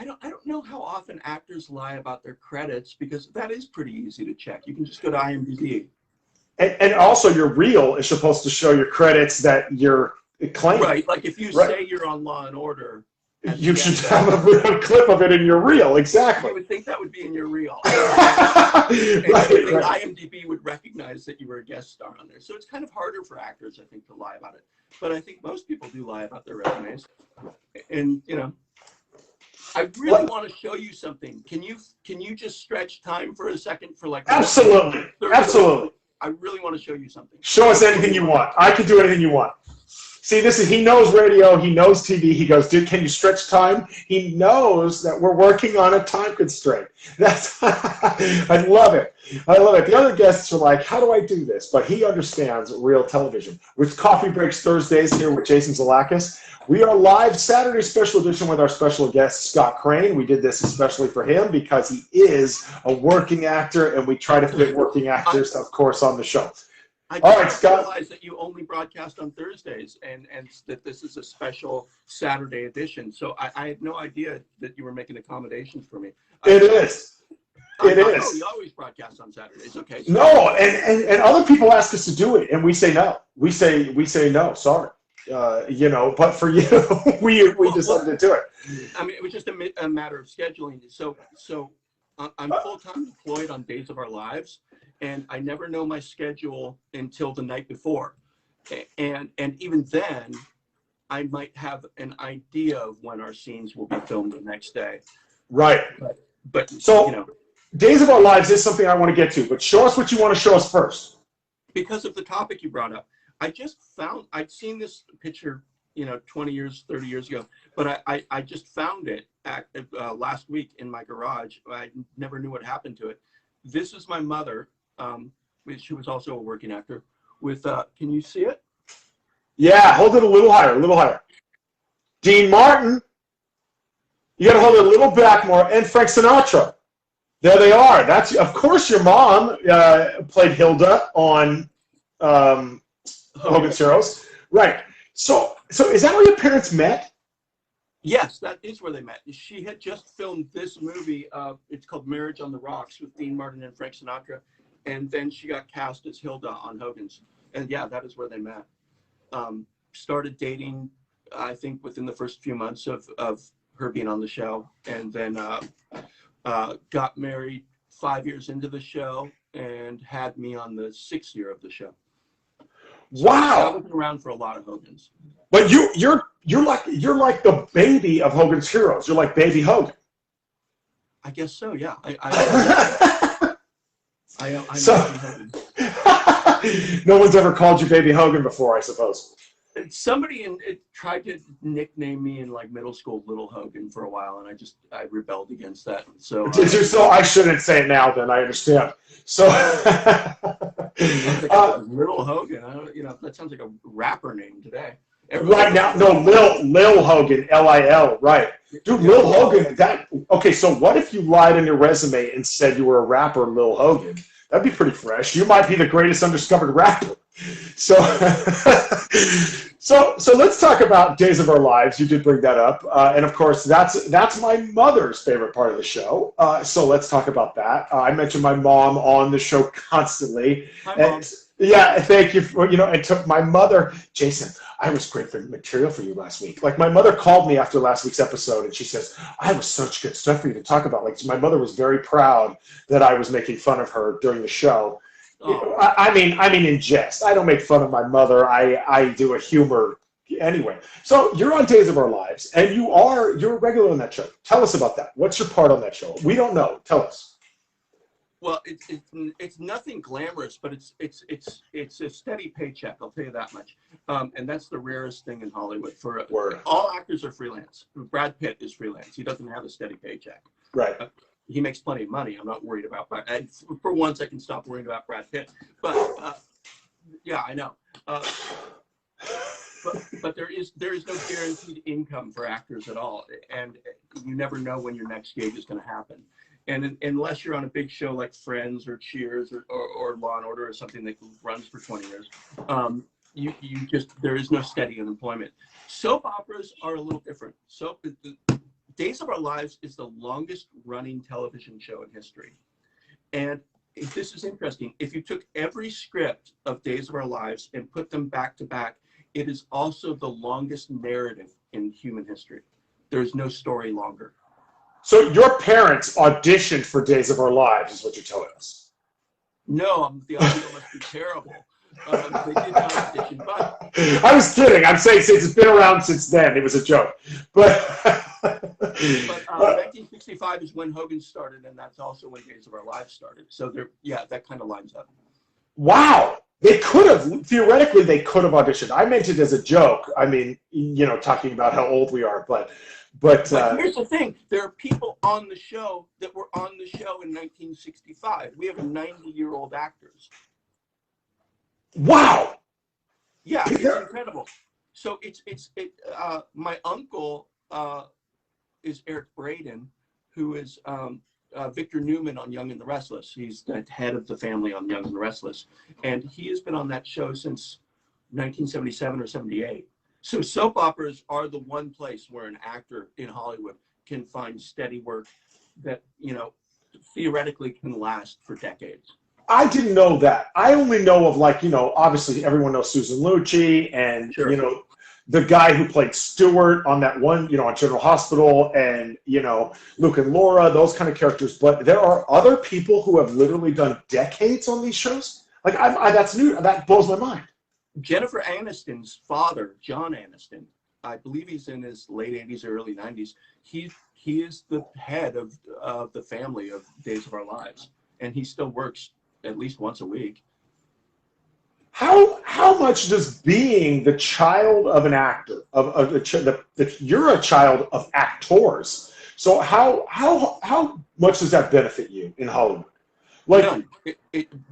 don't know how often actors lie about their credits, because that is pretty easy to check. You can just go to IMDb. And also your reel is supposed to show your credits that you're claiming. Right, like if you say you're on Law and Order, you should have a clip of it in your reel, exactly. I would think that would be in your reel. right. IMDb would recognize that you were a guest star on there. So it's kind of harder for actors, I think, to lie about it. But I think most people do lie about their resumes. And, you know, I really want to show you something. Can you just stretch time for a second for like... Absolutely. Absolutely. I really want to show you something. Show us anything you want. I can do anything you want. See, he knows radio, he knows TV. He goes, dude, can you stretch time? He knows that we're working on a time constraint. I love it. I love it. The other guests are like, how do I do this? But he understands real television. With Coffee Breaks Thursdays here with Jason Zalakis. We are live Saturday special edition with our special guest, Scott Crane. We did this especially for him because he is a working actor, and we try to fit working actors, of course, on the show. I All right, Scott. realize that you only broadcast on Thursdays, and that this is a special Saturday edition. So I had no idea that you were making accommodations for me. It is. It is. No, you always broadcast on Saturdays. Okay. So. No, and other people ask us to do it, and we say no. We say no. Sorry. You know, but for you, we decided to do it. I mean, it was just a matter of scheduling. So I'm full-time employed on Days of Our Lives, and I never know my schedule until the night before. And even then, I might have an idea of when our scenes will be filmed the next day. Right. But So, you know, Days of Our Lives is something I want to get to, but show us what you want to show us first. because of the topic you brought up, I'd seen this picture, 20 years, 30 years ago, but I just found it last week in my garage. I never knew what happened to it. This is my mother. She was also a working actor. Can you see it? Yeah, hold it a little higher, a little higher. Dean Martin. You got to hold it a little back more. And Frank Sinatra. There they are. That's, of course, your mom played Hilda on Hogan's Heroes. Right. So is that where your parents met? Yes, that is where they met. She had just filmed this movie. It's called Marriage on the Rocks with Dean Martin and Frank Sinatra. And then she got cast as Hilda on Hogan's. And yeah, that is where they met. Started dating, I think, within the first few months of her being on the show. And then got married 5 years into the show and had me on the 6th year of the show. So Wow. I wasn't around for a lot of Hogan's. But you're like the baby of Hogan's Heroes. You're like baby Hogan. I guess so, yeah. I'm So, Hogan. no one's ever called you baby Hogan before, I suppose. Somebody tried to nickname me in like middle school Little Hogan for a while, and I rebelled against that. So Did you? So I shouldn't say it now. Then I understand. So Little Hogan. That sounds like a rapper name today. Right now, no, Lil Hogan, Lil, right? Dude, Lil Hogan. Okay. So what if you lied on your resume and said you were a rapper, Lil Hogan? That'd be pretty fresh. You might be the greatest undiscovered rapper. So, so let's talk about Days of Our Lives. You did bring that up, and of course, that's my mother's favorite part of the show. So let's talk about that. I mentioned my mom on the show constantly. Hi, Mom. Yeah, thank you for, and took my mother, Jason, I was great for material for you last week. Like, my mother called me after last week's episode, and she says, I was such good stuff for you to talk about. Like, my mother was very proud that I was making fun of her during the show. Oh. I mean, in jest. I don't make fun of my mother. I do a humor anyway. So you're on Days of Our Lives, and you're a regular on that show. Tell us about that. What's your part on that show? We don't know. Tell us. Well, it's nothing glamorous, but it's a steady paycheck. I'll tell you that much. And that's the rarest thing in Hollywood. All actors are freelance. Brad Pitt is freelance. He doesn't have a steady paycheck. Right. He makes plenty of money. I'm not worried about that. For once, I can stop worrying about Brad Pitt. But yeah, I know. But there is no guaranteed income for actors at all, and you never know when your next gig is going to happen. And unless you're on a big show like Friends or Cheers or Law and Order or something that runs for 20 years, there is no steady unemployment. Soap operas are a little different. Days of Our Lives is the longest running television show in history. And this is interesting. If you took every script of Days of Our Lives and put them back to back, it is also the longest narrative in human history. There's no story longer. So your parents auditioned for Days of Our Lives, is what you're telling us. No, the audio must be terrible. They did not audition, but... I was kidding. I'm saying since it's been around since then. It was a joke. But 1965 is when Hogan started, and that's also when Days of Our Lives started. So that kind of lines up. Wow. Theoretically, they could have auditioned. I meant it as a joke. I mean, talking about how old we are, but here's the thing. There are people on the show that were on the show in 1965. We have 90-year-old actors. Wow. Yeah, it's incredible. So my uncle is Eric Braeden, who is Victor Newman on Young and the Restless. He's the head of the family on Young and the Restless. And he has been on that show since 1977 or 78. So soap operas are the one place where an actor in Hollywood can find steady work that, theoretically can last for decades. I didn't know that. I only know of obviously everyone knows Susan Lucci and, Sure. The guy who played Stewart on that one, on General Hospital and, Luke and Laura, those kind of characters. But there are other people who have literally done decades on these shows. Like, that's new. That blows my mind. Jennifer Aniston's father, John Aniston, I believe he's in his late 80s or early 90s. He is the head of the family of Days of Our Lives, and he still works at least once a week. How much does being the child of an actor, you're a child of actors, so how much does that benefit you in Hollywood? Like, None.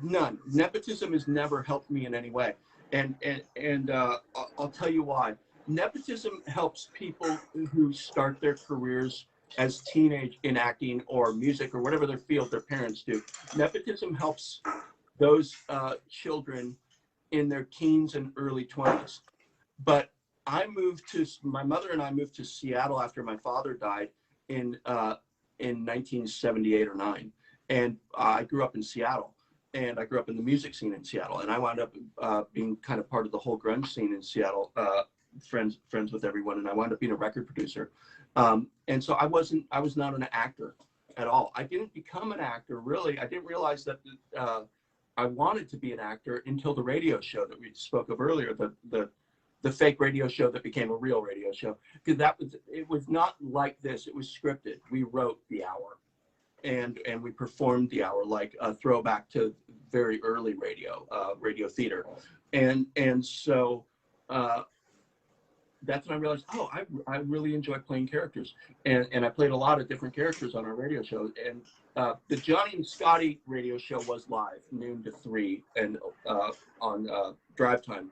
None. Nepotism has never helped me in any way, and I'll tell you why. Nepotism helps people who start their careers as teenage in acting or music or whatever their field their parents do. Nepotism helps those children in their teens and early 20s. But my mother and I moved to Seattle after my father died in 1978 or 9. And I grew up in Seattle, and I grew up in the music scene in Seattle. And I wound up being kind of part of the whole grunge scene in Seattle, friends with everyone. And I wound up being a record producer. And so I was not an actor at all. I didn't become an actor, really. I didn't realize that I wanted to be an actor until the radio show that we spoke of earlier, the fake radio show that became a real radio show. Because it was not like this. It was scripted. We wrote the hour, and we performed the hour, like a throwback to very early radio theater, and so that's when I realized, oh, I really enjoy playing characters, and I played a lot of different characters on our radio show. And the Johnny and Scotty radio show was live, noon to 3, and on drive time,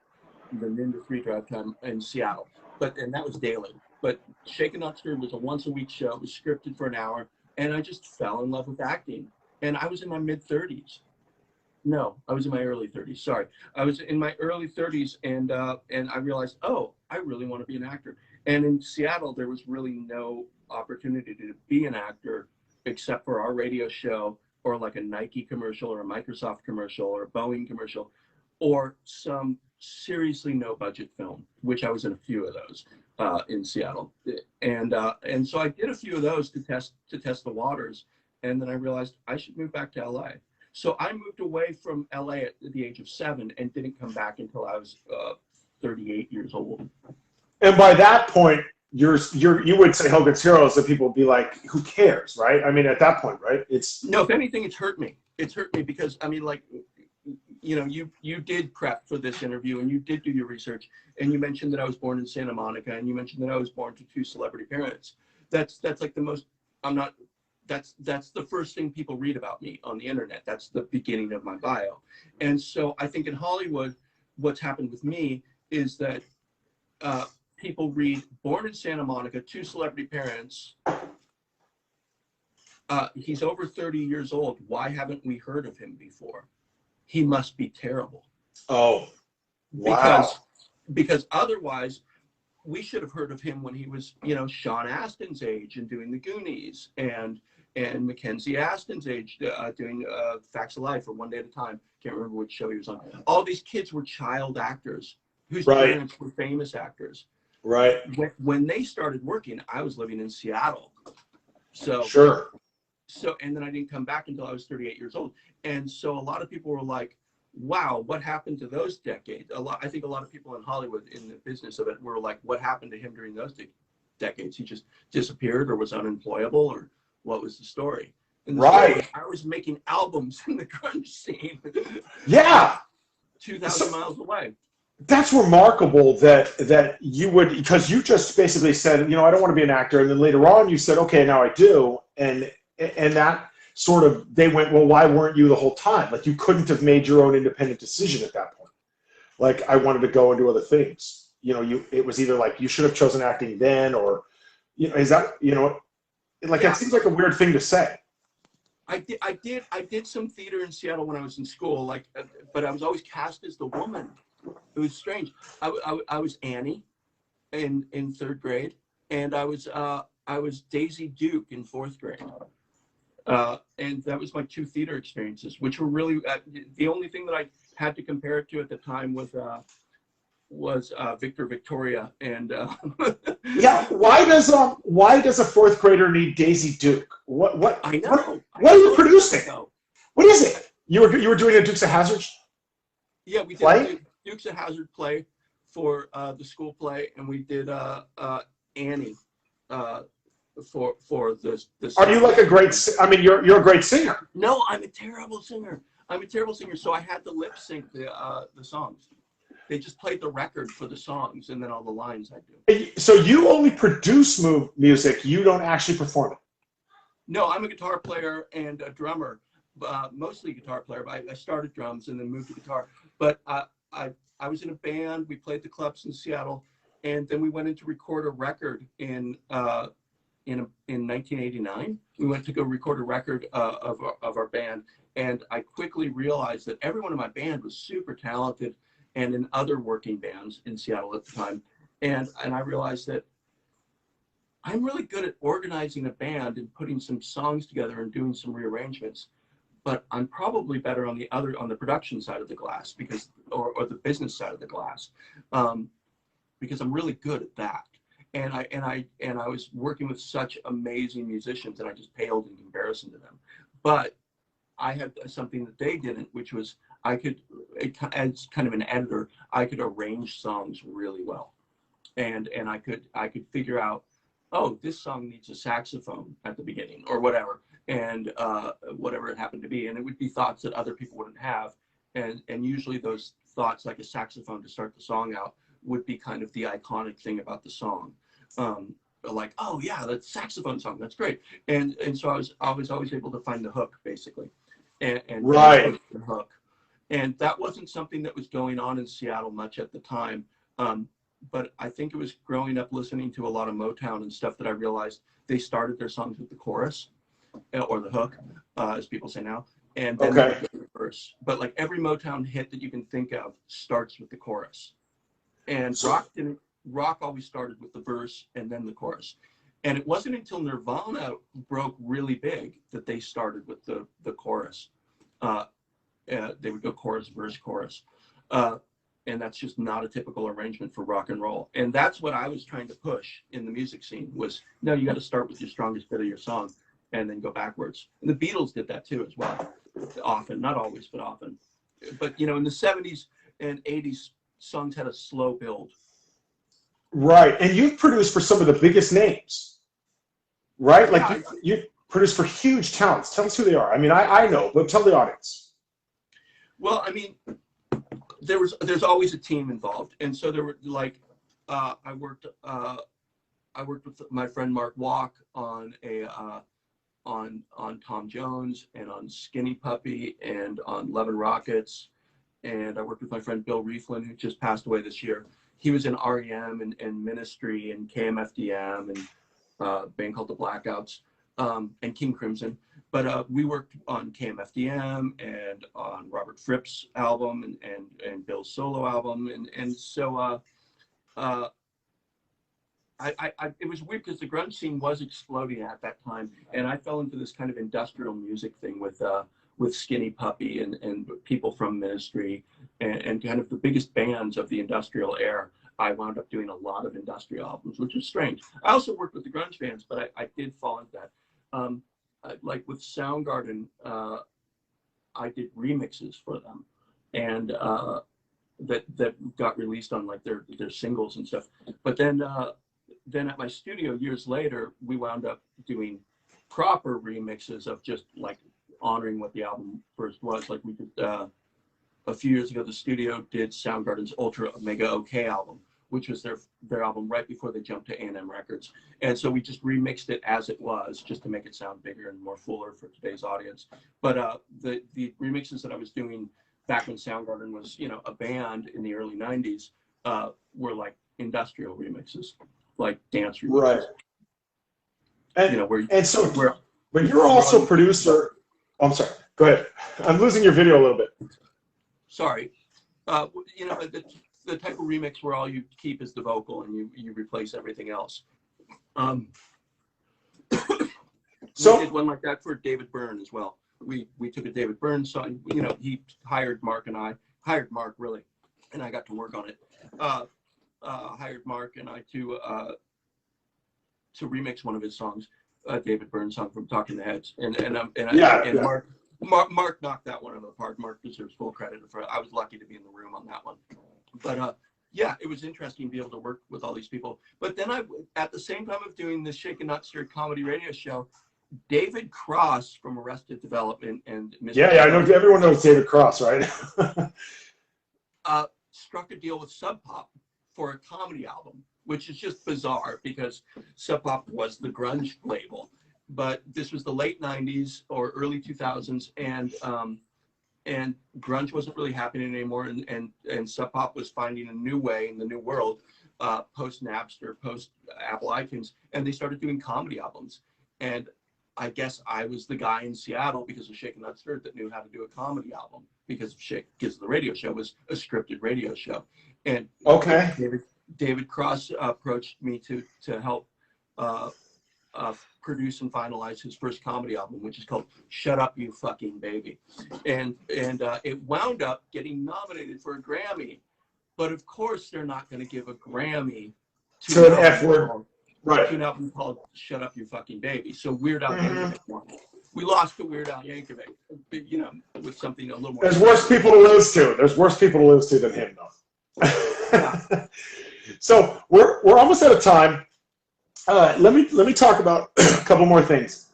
the noon to 3 drive time in Seattle. And that was daily. But Shaken Not Stirred was a once a week show. It was scripted for an hour, and I just fell in love with acting. And I was in my mid 30s. No, I was in my early 30s. Sorry, I was in my early 30s, and I realized, oh, I really want to be an actor. And in Seattle, there was really no opportunity to be an actor except for our radio show, or like a Nike commercial, or a Microsoft commercial, or a Boeing commercial, or some seriously no budget film, which I was in a few of those in Seattle. And so I did a few of those to test the waters, and then I realized I should move back to LA. So I moved away from LA at the age of 7 and didn't come back until I was 38 years old. And by that point, you would say Hogan's Heroes, and people would be like, who cares, right? I mean, at that point, right? No, if anything, it's hurt me. It's hurt me because, I mean, like, you know, you did prep for this interview, and you did do your research, and you mentioned that I was born in Santa Monica, and you mentioned that I was born to 2 celebrity parents. That's like the most, that's the first thing people read about me on the internet. That's the beginning of my bio. And so I think in Hollywood, what's happened with me is that people read born in Santa Monica, 2 celebrity parents. He's over 30 years old. Why haven't we heard of him before? He must be terrible. Oh, wow. Because otherwise, we should have heard of him when he was, you know, Sean Astin's age and doing The Goonies, and Mackenzie Astin's age doing Facts of Life or One Day at a Time. Can't remember which show he was on. All these kids were child actors whose parents were famous actors. Right. When they started working, I was living in Seattle. So sure. So, and then I didn't come back until I was 38 years old. And so a lot of people were like, wow, what happened to those decades? I think a lot of people in Hollywood, in the business of it, were like, what happened to him during those decades? He just disappeared or was unemployable, or what was the story? And the story was, I was making albums in the grunge scene. Yeah. 2,000 miles away. That's remarkable that you would, because you just basically said, you know, I don't want to be an actor. And then later on you said, okay, now I do. And that sort of, they went, well, why weren't you the whole time? Like, you couldn't have made your own independent decision at that point. Like, I wanted to go and do other things. You know, it was either like, you should have chosen acting then, or, you know, is that, you know, like, yeah. It seems like a weird thing to say. I did some theater in Seattle when I was in school, like, but I was always cast as the woman. It was strange. I was Annie in 3rd grade, and I was Daisy Duke in 4th grade. And that was my 2 theater experiences, which were really the only thing that I had to compare it to at the time was Victor Victoria. And yeah, why does a 4th grader need Daisy Duke? What I know. What are you producing? What is it? You were doing a Dukes of Hazzard? Yeah, we did Dukes of Hazzard play for the school play, and we did Annie for the. Are you like a great? I mean, you're a great singer. No, I'm a terrible singer. I'm a terrible singer. So I had to lip sync the songs. They just played the record for the songs, and then all the lines I do. So you only produce music. You don't actually perform it. No, I'm a guitar player and a drummer, mostly guitar player. But I started drums and then moved to guitar. But I was in a band. We played the clubs in Seattle, and then we went in to record a record in 1989. We went to go record a record of our band, and I quickly realized that everyone in my band was super talented, and in other working bands in Seattle at the time, and I realized that I'm really good at organizing a band and putting some songs together and doing some rearrangements, but I'm probably better on the production side of the glass or the business side of the glass, because I'm really good at that. And I was working with such amazing musicians, and I just paled in comparison to them. But I had something that they didn't, which was as kind of an editor, I could arrange songs really well, and I could figure out, oh, this song needs a saxophone at the beginning or whatever, and whatever it happened to be, and it would be thoughts that other people wouldn't have, and usually those thoughts, like a saxophone to start the song out, would be kind of the iconic thing about the song. Like, oh yeah, that saxophone song, that's great. And so I was always able to find the hook, basically, and right. The hook. And that wasn't something that was going on in Seattle much at the time. But I think it was growing up listening to a lot of Motown and stuff that I realized they started their songs with the chorus or the hook, as people say now, and then they would go to the verse. But like every Motown hit that you can think of starts with the chorus. And rock always started with the verse and then the chorus. And it wasn't until Nirvana broke really big that they started with the chorus. They would go chorus, verse, chorus. And that's just not a typical arrangement for rock and roll. And that's what I was trying to push in the music scene was, no, you got to start with your strongest bit of your song and then go backwards. And the Beatles did that too as well. Often, not always, but often. But, you know, in the 70s and 80s, songs had a slow build. Right. And you've produced for some of the biggest names, right? Like you produced for huge talents. Tell us who they are. I mean, I know, but tell the audience. Well, I mean, there's always a team involved. And so there were like, I worked with my friend Mark Walk on Tom Jones and on Skinny Puppy and on Love and Rockets. And I worked with my friend Bill Rieflin, who just passed away this year. He was in REM and Ministry and KMFDM and a band called The Blackouts, and King Crimson. But we worked on KMFDM and on Robert Fripp's album and Bill's solo album. And so it was weird because the grunge scene was exploding at that time. And I fell into this kind of industrial music thing with Skinny Puppy and people from Ministry and kind of the biggest bands of the industrial era. I wound up doing a lot of industrial albums, which is strange. I also worked with the grunge bands, but I did fall into that. Like with Soundgarden, I did remixes for them, and that got released on like their singles and stuff. But then at my studio years later, we wound up doing proper remixes of just like honoring what the album first was. Like we did a few years ago, the studio did Soundgarden's Ultra Mega OK album, which was their album right before they jumped to A&M Records. And so we just remixed it as it was, just to make it sound bigger and more fuller for today's audience. But the remixes that I was doing back when Soundgarden was, you know, a band in the early 90s, were like industrial remixes, like dance remixes. Right. And, you know, but you're also producer. Oh, I'm sorry. Go ahead. I'm losing your video a little bit. Sorry. You know, the type of remix where all you keep is the vocal and you replace everything else. So we did one like that for David Byrne as well. We took a David Byrne song. You know, he hired Mark and I hired Mark really, and I got to work on it. Hired Mark and I to remix one of his songs, David Byrne song from Talking Heads, and Mark knocked that one out of the park. Mark deserves full credit for it. I was lucky to be in the room on that one. But yeah, it was interesting to be able to work with all these people. But then at the same time of doing the Shaken Not Stirred comedy radio show, David Cross from Arrested Development and Mr. Yeah, I know. Everyone knows David Cross, right? Struck a deal with Sub Pop for a comedy album, which is just bizarre because Sub Pop was the grunge label. But this was the late 90s or early 2000s, and grunge wasn't really happening anymore, and Sub Pop was finding a new way in the new world, post Napster, post Apple iTunes, and they started doing comedy albums. And I guess I was the guy in Seattle because of Shaken Not Stirred that knew how to do a comedy album, because the radio show was a scripted radio show. And okay, David Cross approached me to help produce and finalize his first comedy album, which is called Shut Up You Fucking Baby. And it wound up getting nominated for a Grammy. But of course, they're not going to give a Grammy to an F word. Right. To an album called Shut Up You Fucking Baby. So Weird Al Yankovic won. We lost to Weird Al Yankovic, you know, with something a little more. There's worse people to lose to. There's worse people to lose to than him, though. Yeah. So we're almost out of time. Let me talk about a couple more things.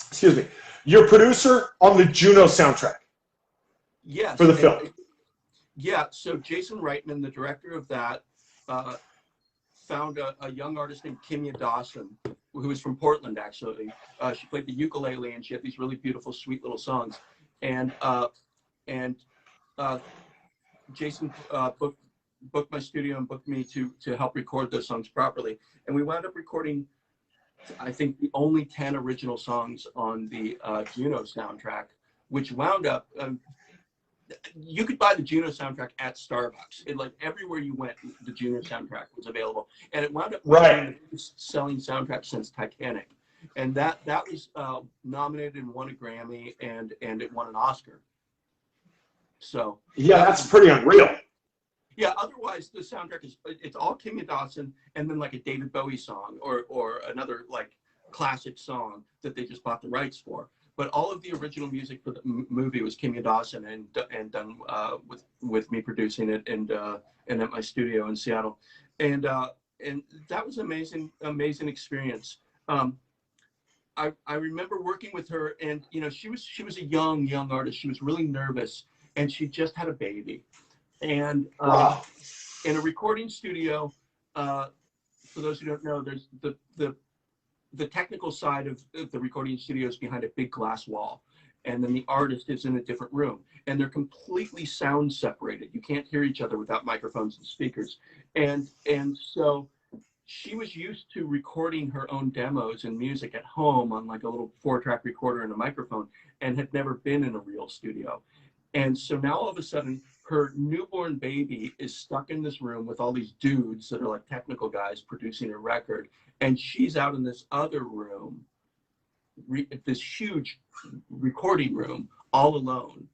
Excuse me. You're producer on the Juno soundtrack. Yes. For the film. Yeah. So Jason Reitman, the director of that, found a young artist named Kimya Dawson, who was from Portland, actually. She played the ukulele, and she had these really beautiful, sweet little songs. And Jason booked my studio and booked me to help record those songs properly. And we wound up recording, I think, the only 10 original songs on the Juno soundtrack, which wound up, you could buy the Juno soundtrack at Starbucks. Like everywhere you went, the Juno soundtrack was available. And it wound up being the selling soundtrack since Titanic. And that was nominated and won a Grammy, and it won an Oscar. So yeah, that's pretty unreal. Yeah, otherwise the soundtrack it's all Kimya Dawson and then like a David Bowie song or another like classic song that they just bought the rights for. But all of the original music for the movie was Kimya Dawson and done with me producing it and at my studio in Seattle, and that was amazing experience. I remember working with her, and you know she was a young artist. She was really nervous, and she just had a baby, and in a recording studio. For those who don't know, there's the technical side of the recording studio is behind a big glass wall, and then the artist is in a different room, and they're completely sound separated. You can't hear each other without microphones and speakers, and so she was used to recording her own demos and music at home on like a little 4-track recorder and a microphone, and had never been in a real studio. And so now all of a sudden her newborn baby is stuck in this room with all these dudes that are like technical guys producing a record. And she's out in this other room, this huge recording room, all alone,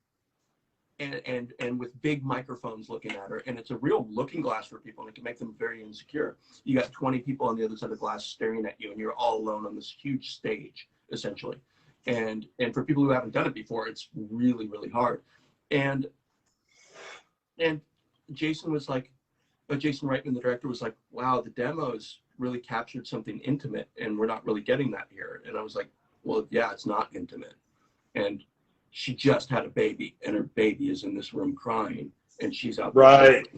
and with big microphones looking at her. And it's a real looking glass for people, and it can make them very insecure. You got 20 people on the other side of the glass staring at you, and you're all alone on this huge stage, essentially. And for people who haven't done it before, it's really, really hard. And Jason was like, Jason Reitman, the director, was like, wow, the demos really captured something intimate, and we're not really getting that here. And I was like, well, yeah, it's not intimate. And she just had a baby, and her baby is in this room crying, and she's out there. Right.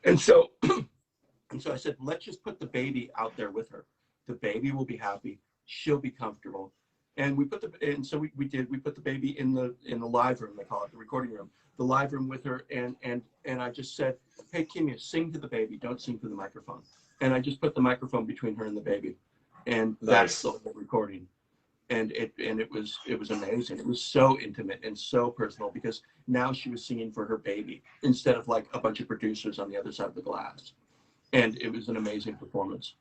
And so I said, let's just put the baby out there with her. The baby will be happy. She'll be comfortable. And we put the baby in the live room, they call it, the recording room, the live room with her. And I just said, hey, Kimya, sing to the baby. Don't sing through the microphone. And I just put the microphone between her and the baby. And that's the whole recording. And it was amazing. It was so intimate and so personal, because now she was singing for her baby instead of like a bunch of producers on the other side of the glass. And it was an amazing performance.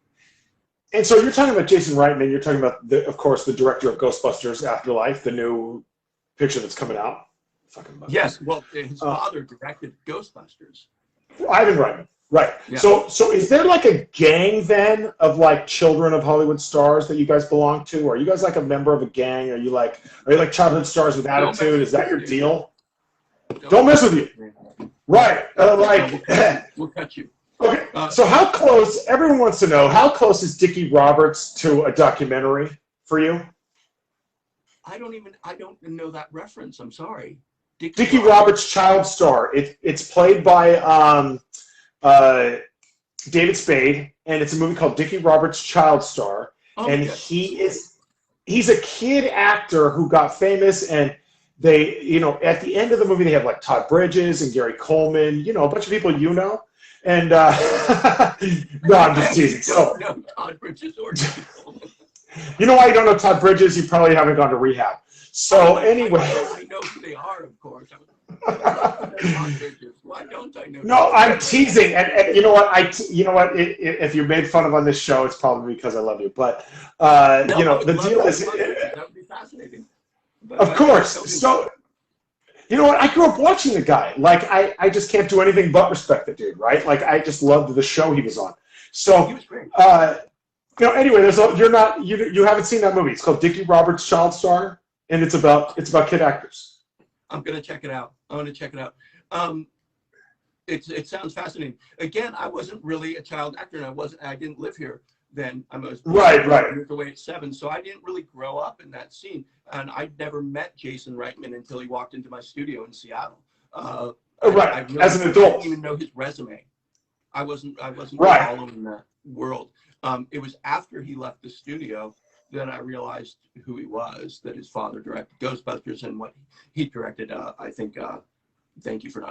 And so you're talking about Jason Reitman. You're talking about, of course, the director of Ghostbusters Afterlife, the new picture that's coming out. Yes, well, his father directed Ghostbusters. Ivan Reitman, right. Yeah. So is there like a gang then of like children of Hollywood stars that you guys belong to? Are you guys like a member of a gang? Are you like childhood stars with attitude? Is that your deal? Don't mess with you. Right. We'll cut you. We'll cut you. Okay. So how close, everyone wants to know, how close is Dickie Roberts to a documentary for you? I don't know that reference. I'm sorry. Dickie Roberts, Child Star. It's played by David Spade, and it's a movie called Dickie Roberts, Child Star. Oh, And yes. he's a kid actor who got famous, and they, at the end of the movie, they have like Todd Bridges and Gary Coleman, a bunch of people and no, I'm just teasing. So, no, Todd Bridges or Gary Coleman. You know why you don't know Todd Bridges? You probably haven't gone to rehab. So anyway. I know who they are, of course. Todd Bridges. Why don't I know? No, I'm teasing, and you know what? If you're made fun of on this show, it's probably because I love you. But the deal is, that would be fascinating. Of course. So, you know what? I grew up watching the guy. Like, I just can't do anything but respect the dude, right? Like, I just loved the show he was on. So, he was great. Anyway, you haven't seen that movie. It's called Dickie Roberts, Child Star, and it's about kid actors. I'm gonna check it out. It sounds fascinating. Again, I wasn't really a child actor, and I didn't live here then. I was right. Moved away at 7, so I didn't really grow up in that scene. And I never met Jason Reitman until he walked into my studio in Seattle. Right, as an adult. I didn't even know his resume. I wasn't right. following that world. It was after he left the studio that I realized who he was, that his father directed Ghostbusters, and what he directed, I think, Thank You for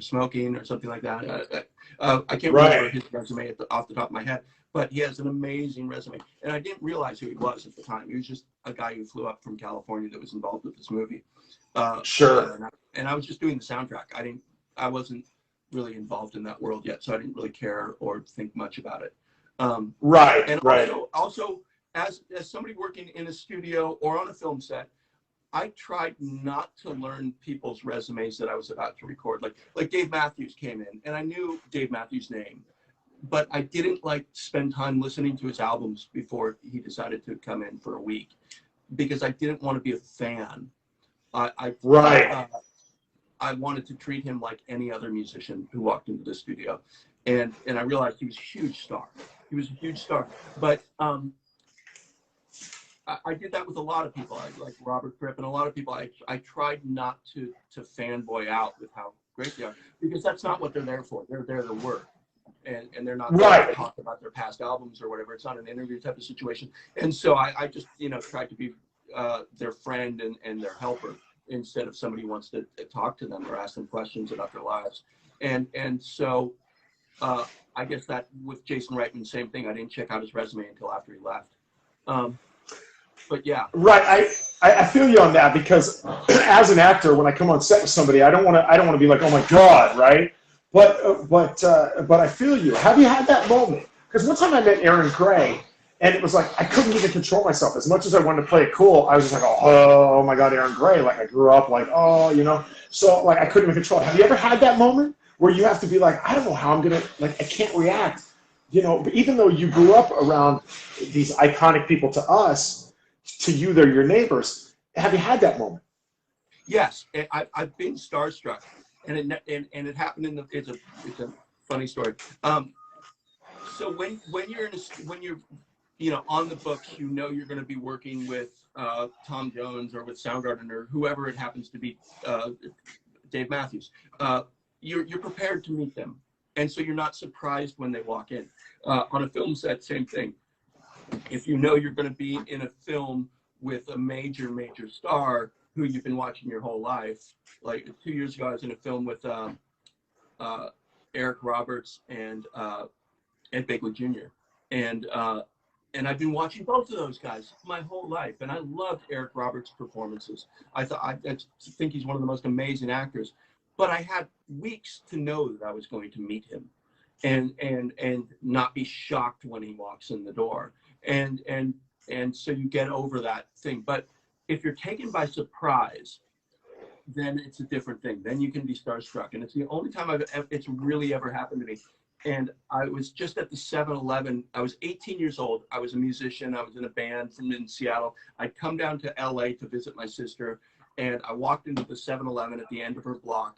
Smoking, or something like that. I can't remember his resume off the top of my head, but he has an amazing resume. And I didn't realize who he was at the time. He was just a guy who flew up from California that was involved with this movie. Sure. And I was just doing the soundtrack. I wasn't really involved in that world yet, so I didn't really care or think much about it. Also, as somebody working in a studio or on a film set, I tried not to learn people's resumes that I was about to record. Like Dave Matthews came in, and I knew Dave Matthews' name, but I didn't spend time listening to his albums before he decided to come in for a week, because I didn't want to be a fan. I wanted to treat him like any other musician who walked into the studio, and I realized he was a huge star. He was a huge star, but I did that with a lot of people, like Robert Fripp and a lot of people. I tried not to fanboy out with how great they are, because that's not what they're there for. They're there to work, and they're not there to talk about their past albums or whatever. It's not an interview type of situation. And so I just tried to be their friend and their helper, instead of somebody who wants to talk to them or ask them questions about their lives. And so I guess that with Jason Reitman, same thing. I didn't check out his resume until after he left. But yeah. Right. I feel you on that, because as an actor, when I come on set with somebody, I don't want to be like, oh my God, right? But I feel you. Have you had that moment? Because one time I met Aaron Gray, and it was like I couldn't even control myself. As much as I wanted to play it cool, I was just like, oh my God, Aaron Gray. Like, I grew up so I couldn't even control it. Have you ever had that moment where you have to be like, I don't know how I'm gonna, I can't react, but even though you grew up around these iconic people, to us, to you, they're your neighbors. Have you had that moment? Yes, I've been starstruck, and it happened it's a funny story. So when you're on the books, you're going to be working with Tom Jones or with Soundgarden or whoever it happens to be, Dave Matthews. You're prepared to meet them, and so you're not surprised when they walk in. On a film set, same thing. If you know you're going to be in a film with a major star who you've been watching your whole life, like 2 years ago, I was in a film with Eric Roberts and Ed Begley Jr. And I've been watching both of those guys my whole life, and I loved Eric Roberts' performances. I think he's one of the most amazing actors. But I had weeks to know that I was going to meet him, and not be shocked when he walks in the door. And so you get over that thing. But if you're taken by surprise, then it's a different thing. Then you can be starstruck. And it's the only time it's really ever happened to me. And I was just at the 7-Eleven. I was 18 years old. I was a musician. I was in a band in Seattle. I'd come down to LA to visit my sister. And I walked into the 7-Eleven at the end of her block.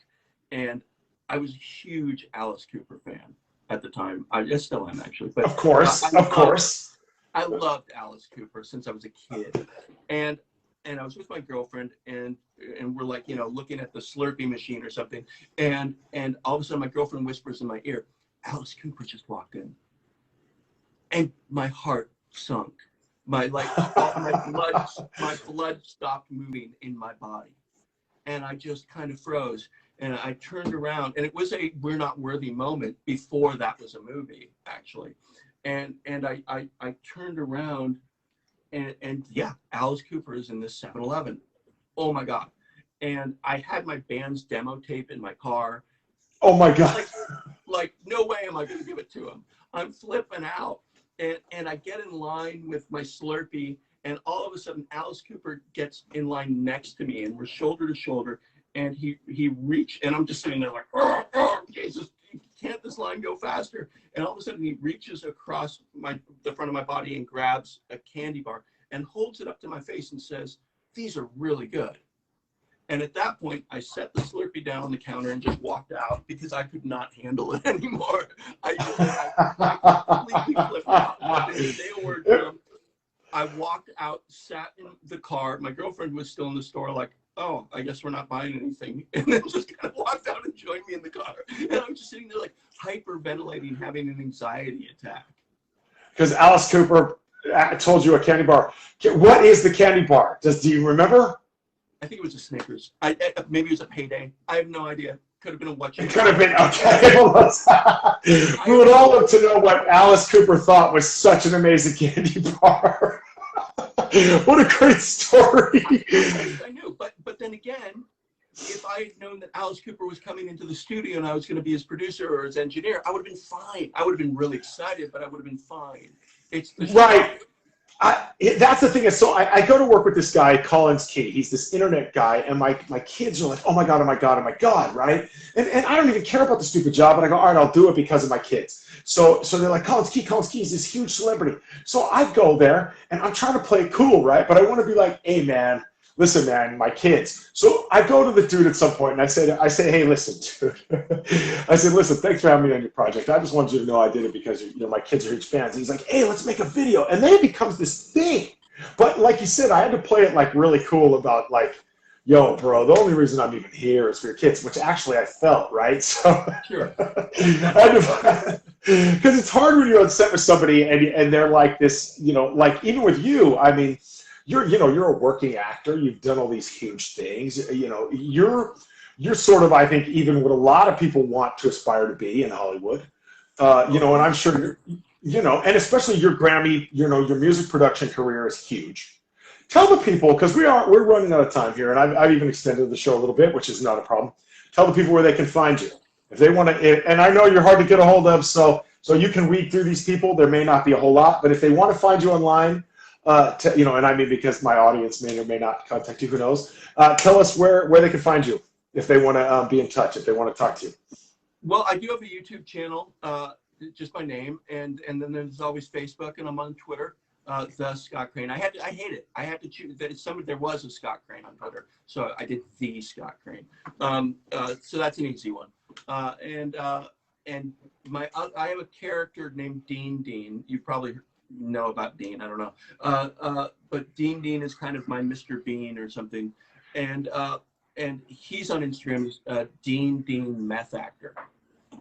And I was a huge Alice Cooper fan at the time. I still am, actually. But Of course, of course. I loved Alice Cooper since I was a kid, and I was with my girlfriend, and we're like, looking at the Slurpee machine or something, and all of a sudden my girlfriend whispers in my ear, Alice Cooper just walked in, and my heart sunk. My blood stopped moving in my body, and I just kind of froze. And I turned around, and it was a "We're Not Worthy" moment before that was a movie, actually. And I turned around, and yeah, Alice Cooper is in this 7-Eleven. Oh my God. And I had my band's demo tape in my car. Oh my God. Like no way am I going to give it to him. I'm flipping out. And I get in line with my Slurpee, and all of a sudden Alice Cooper gets in line next to me, and we're shoulder to shoulder. And he reached, and I'm just sitting there like, oh, Jesus, can't this line go faster? And all of a sudden he reaches across the front of my body and grabs a candy bar and holds it up to my face and says, "These are really good." And at that point, I set the Slurpee down on the counter and just walked out because I could not handle it anymore. I completely flipped out. I didn't say a word to him. I walked out, sat in the car. My girlfriend was still in the store, like, "Oh, I guess we're not buying anything." And then just kind of walked out and joined me in the car. And I'm just sitting there like hyperventilating, having an anxiety attack. Because Alice Cooper told you a candy bar. What is the candy bar? Do you remember? I think it was a Snickers. Maybe it was a Payday. I have no idea. Could have been a what? It could have been, okay. We would all love to know what Alice Cooper thought was such an amazing candy bar. What a great story. I knew, but then again, if I had known that Alice Cooper was coming into the studio and I was going to be his producer or his engineer, I would have been fine. I would have been really excited, but I would have been fine. It's the right. That's the thing. So I go to work with this guy, Collins Key. He's this internet guy, and my kids are like, "Oh my God, oh my God, oh my God," right? And I don't even care about the stupid job, but I go, "All right, I'll do it because of my kids." So they're like, Collins Key is this huge celebrity. So I go there, and I'm trying to play it cool, right? But I want to be like, "Hey, man, listen, man, my kids." So I go to the dude at some point, and I say, "Hey, listen, dude." I said, "Listen, thanks for having me on your project. I just wanted you to know I did it because my kids are huge fans." And he's like, "Hey, let's make a video." And then it becomes this thing. But like you said, I had to play it like really cool about like, "Yo, bro, the only reason I'm even here is for your kids," which actually I felt, right? So sure. Because it's hard when you're on set with somebody and they're like this, like even with you, I mean, you're a working actor. You've done all these huge things. You're sort of, I think, even what a lot of people want to aspire to be in Hollywood. And I'm sure and especially your Grammy, your music production career is huge. Tell the people, because we're running out of time here, and I've even extended the show a little bit, which is not a problem. Tell the people where they can find you if they want to. And I know you're hard to get a hold of, so you can weed through these people. There may not be a whole lot, but if they want to find you online. And I mean, because my audience may or may not contact you, who knows? Tell us where they can find you if they want to be in touch, if they want to talk to you. Well, I do have a YouTube channel, just my name, and then there's always Facebook, and I'm on Twitter, the Scott Crane. I hate it. I had to choose. There was a Scott Crane on Twitter, so I did the Scott Crane. So that's an easy one. And I have a character named Dean. You probably know about Dean, I don't know, but Dean is kind of my Mr. Bean or something, and he's on Instagram as Dean Meth Actor.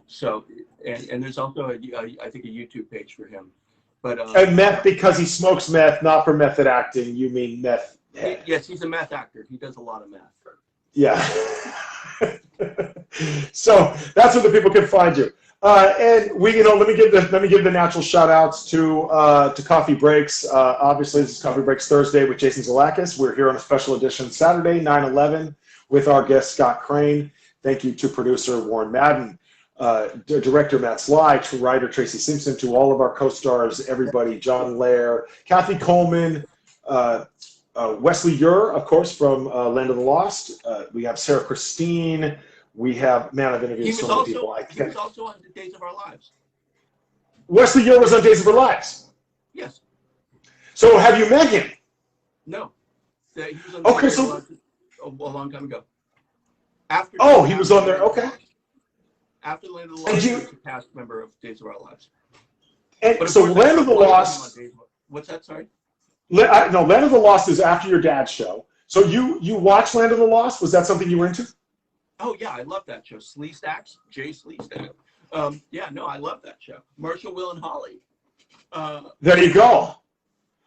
So and there's also I think a YouTube page for him, but and meth because he smokes meth, not for method acting. You mean meth? Yes, he's a meth actor. He does a lot of meth. Yeah. So that's where the people can find you. And let me give the natural shout outs to Coffee Breaks. Obviously, this is Coffee Breaks Thursday with Jason Zalakis. We're here on a special edition Saturday, 9/11, with our guest Scott Crane. Thank you to producer Warren Madden, director Matt Sly, to writer Tracy Simpson, to all of our co-stars, everybody, John Lair, Kathy Coleman, Wesley Ure, of course, from Land of the Lost. We have Sarah Christine. We have, I've interviewed so many people. He was also on the Days of Our Lives. Wesley Ure was on Days of Our Lives? Yes. So have you met him? No. He was on a long time ago. He was on there, okay. After Land of the And Lost, he was a cast member of Days of Our Lives. and But of so course, Land of the Lost. What's that? Sorry. No, Land of the Lost is after your dad's show. So you watched Land of the Lost? Was that something you were into? Oh yeah, I love that show. Sleestacks, Jay Sleestack. Yeah, no, I love that show. Marshall, Will, and Holly. There you go.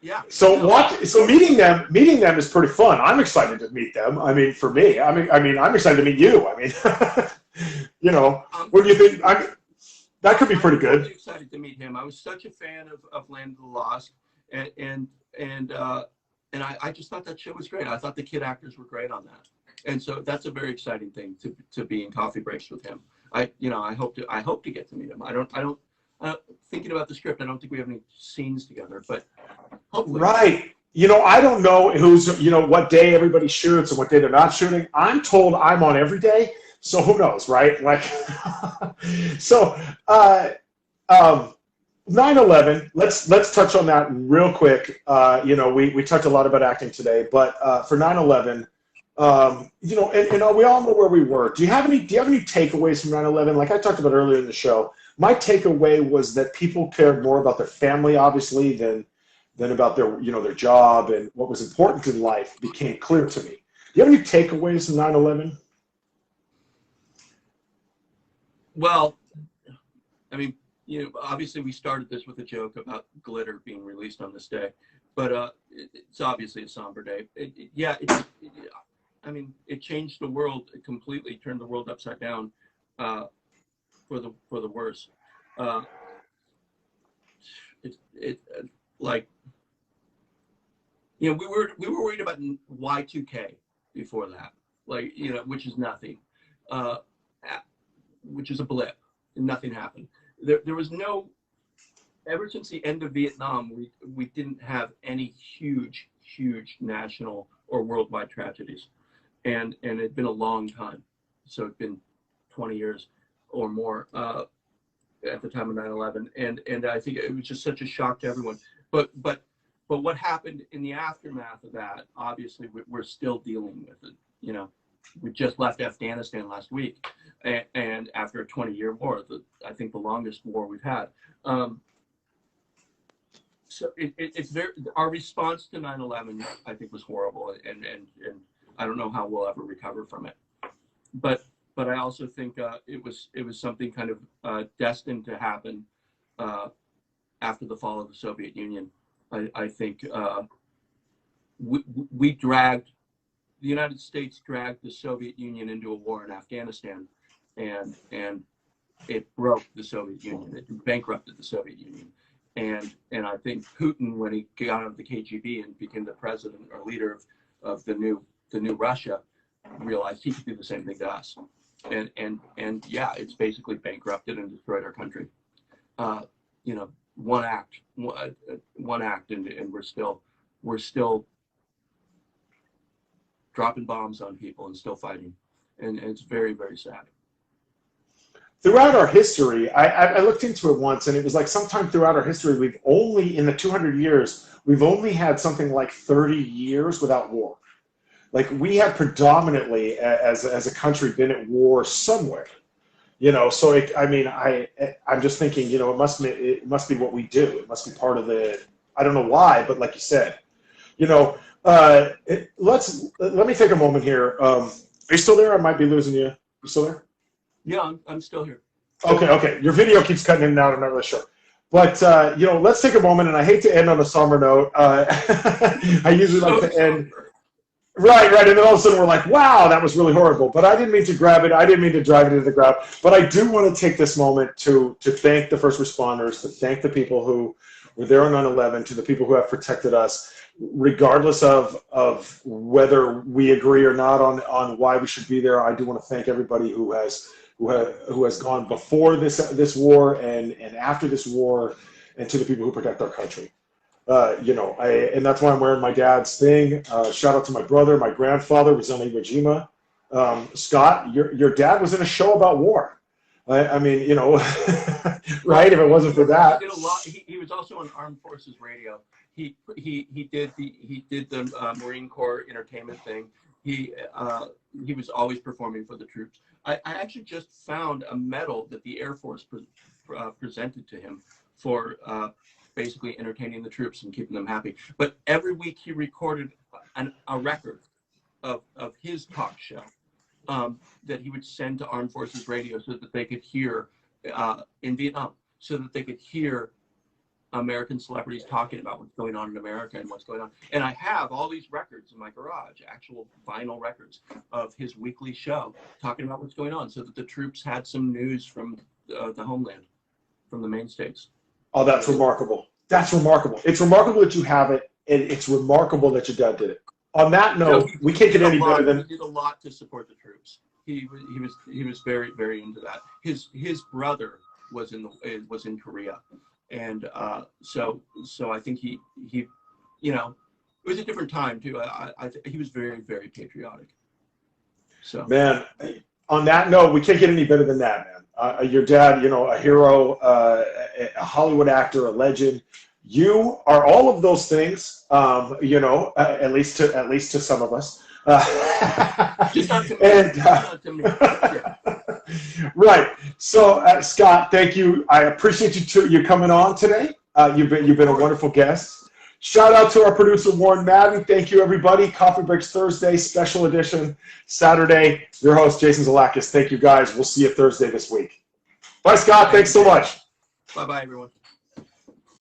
Yeah. So no, So meeting them is pretty fun. I'm excited to meet them. I mean, for me, I'm excited to meet you. I mean, you know, what do you think? That could be pretty good. I'm really excited to meet him. I was such a fan of Land of the Lost, and I just thought that show was great. I thought the kid actors were great on that, and so that's a very exciting thing to be in coffee breaks with him. I hope to get to meet him. I don't thinking about the script, I don't think we have any scenes together, but hopefully. Right. You know, I don't know what day everybody shoots and what day they're not shooting. I'm told I'm on every day, so who knows, right? Like, so 9/11. Let's touch on that real quick. We talked a lot about acting today, but for 9/11, and we all know where we were. Do you have any takeaways from 9/11? Like I talked about earlier in the show, my takeaway was that people cared more about their family, obviously, than about their job, and what was important in life became clear to me. Do you have any takeaways from 9/11? Well, I mean, obviously we started this with a joke about glitter being released on this day, but it's obviously a somber day. It changed the world. It completely turned the world upside down for the worse. We were worried about Y2K before that, which is nothing, which is a blip, and nothing happened. There was no, ever since the end of Vietnam, we didn't have any huge national or worldwide tragedies, and it'd been a long time, so it'd been 20 years or more at the time of 9/11, and I think it was just such a shock to everyone. But what happened in the aftermath of that, obviously we're still dealing with it. We just left Afghanistan last week, and after a 20-year war, I think the longest war we've had. So it's very, our response to 9/11, I think, was horrible, and I don't know how we'll ever recover from it. But I also think it was something kind of destined to happen after the fall of the Soviet Union. I think the United States dragged the Soviet Union into a war in Afghanistan, and it broke the Soviet Union. It bankrupted the Soviet Union. And I think Putin, when he got out of the KGB and became the president or leader of the new Russia, realized he could do the same thing to us. And yeah, it's basically bankrupted and destroyed our country. One act, and we're still dropping bombs on people and still fighting, and it's very, very sad. Throughout our history, I looked into it once, and it was like sometime throughout our history, we've only, in the 200 years, we've only had something like 30 years without war. Like, we have predominantly, as a country, been at war somewhere. So I'm just thinking, it must be what we do. It must be part of I don't know why, but like you said, let me take a moment here. Are you still there? I might be losing you. You still there? Yeah, I'm still here. Okay. Your video keeps cutting in and out. I'm not really sure. But, let's take a moment, and I hate to end on a somber note. I usually like to end. Right. And then all of a sudden we're like, wow, that was really horrible. But I didn't mean to grab it. I didn't mean to drive it into the ground. But I do want to take this moment to thank the first responders, to thank the people who were there on 9/11, to the people who have protected us, regardless of whether we agree or not on why we should be there. I do want to thank everybody who has gone before this war and after this war, and to the people who protect our country. And that's why I'm wearing my dad's thing. Shout out to my brother, my grandfather was on Iwo Jima. Scott, your dad was in a show about war. I mean, right? If it wasn't for that, he did a lot. He was also on Armed Forces Radio. He did the Marine Corps entertainment thing, He was always performing for the troops. I actually just found a medal that the Air Force presented to him for basically entertaining the troops and keeping them happy. But every week he recorded a record of his talk show that he would send to Armed Forces Radio so that they could hear in Vietnam, so that they could hear American celebrities talking about what's going on in America and what's going on. And I have all these records in my garage, actual vinyl records of his weekly show talking about what's going on, so that the troops had some news from the homeland, from the main states. Oh, that's remarkable. That's remarkable. It's remarkable that you have it, and it's remarkable that your dad did it. On that note, we can't get any better than. He did a lot to support the troops. He was very, very into that. His brother was in Korea. And so I think he it was a different time too. He was very, very patriotic. So man, on that note, we can't get any better than that, man. Your dad, a hero, a Hollywood actor, a legend. You are all of those things, at least to some of us. Just not to me. Yeah. Right. So, Scott, thank you. I appreciate you coming on today. You've been a wonderful guest. Shout out to our producer, Warren Madden. Thank you, everybody. Coffee Breaks Thursday, special edition, Saturday. Your host, Jason Zalakis. Thank you, guys. We'll see you Thursday this week. Bye, Scott. Thanks so much. Bye-bye, everyone.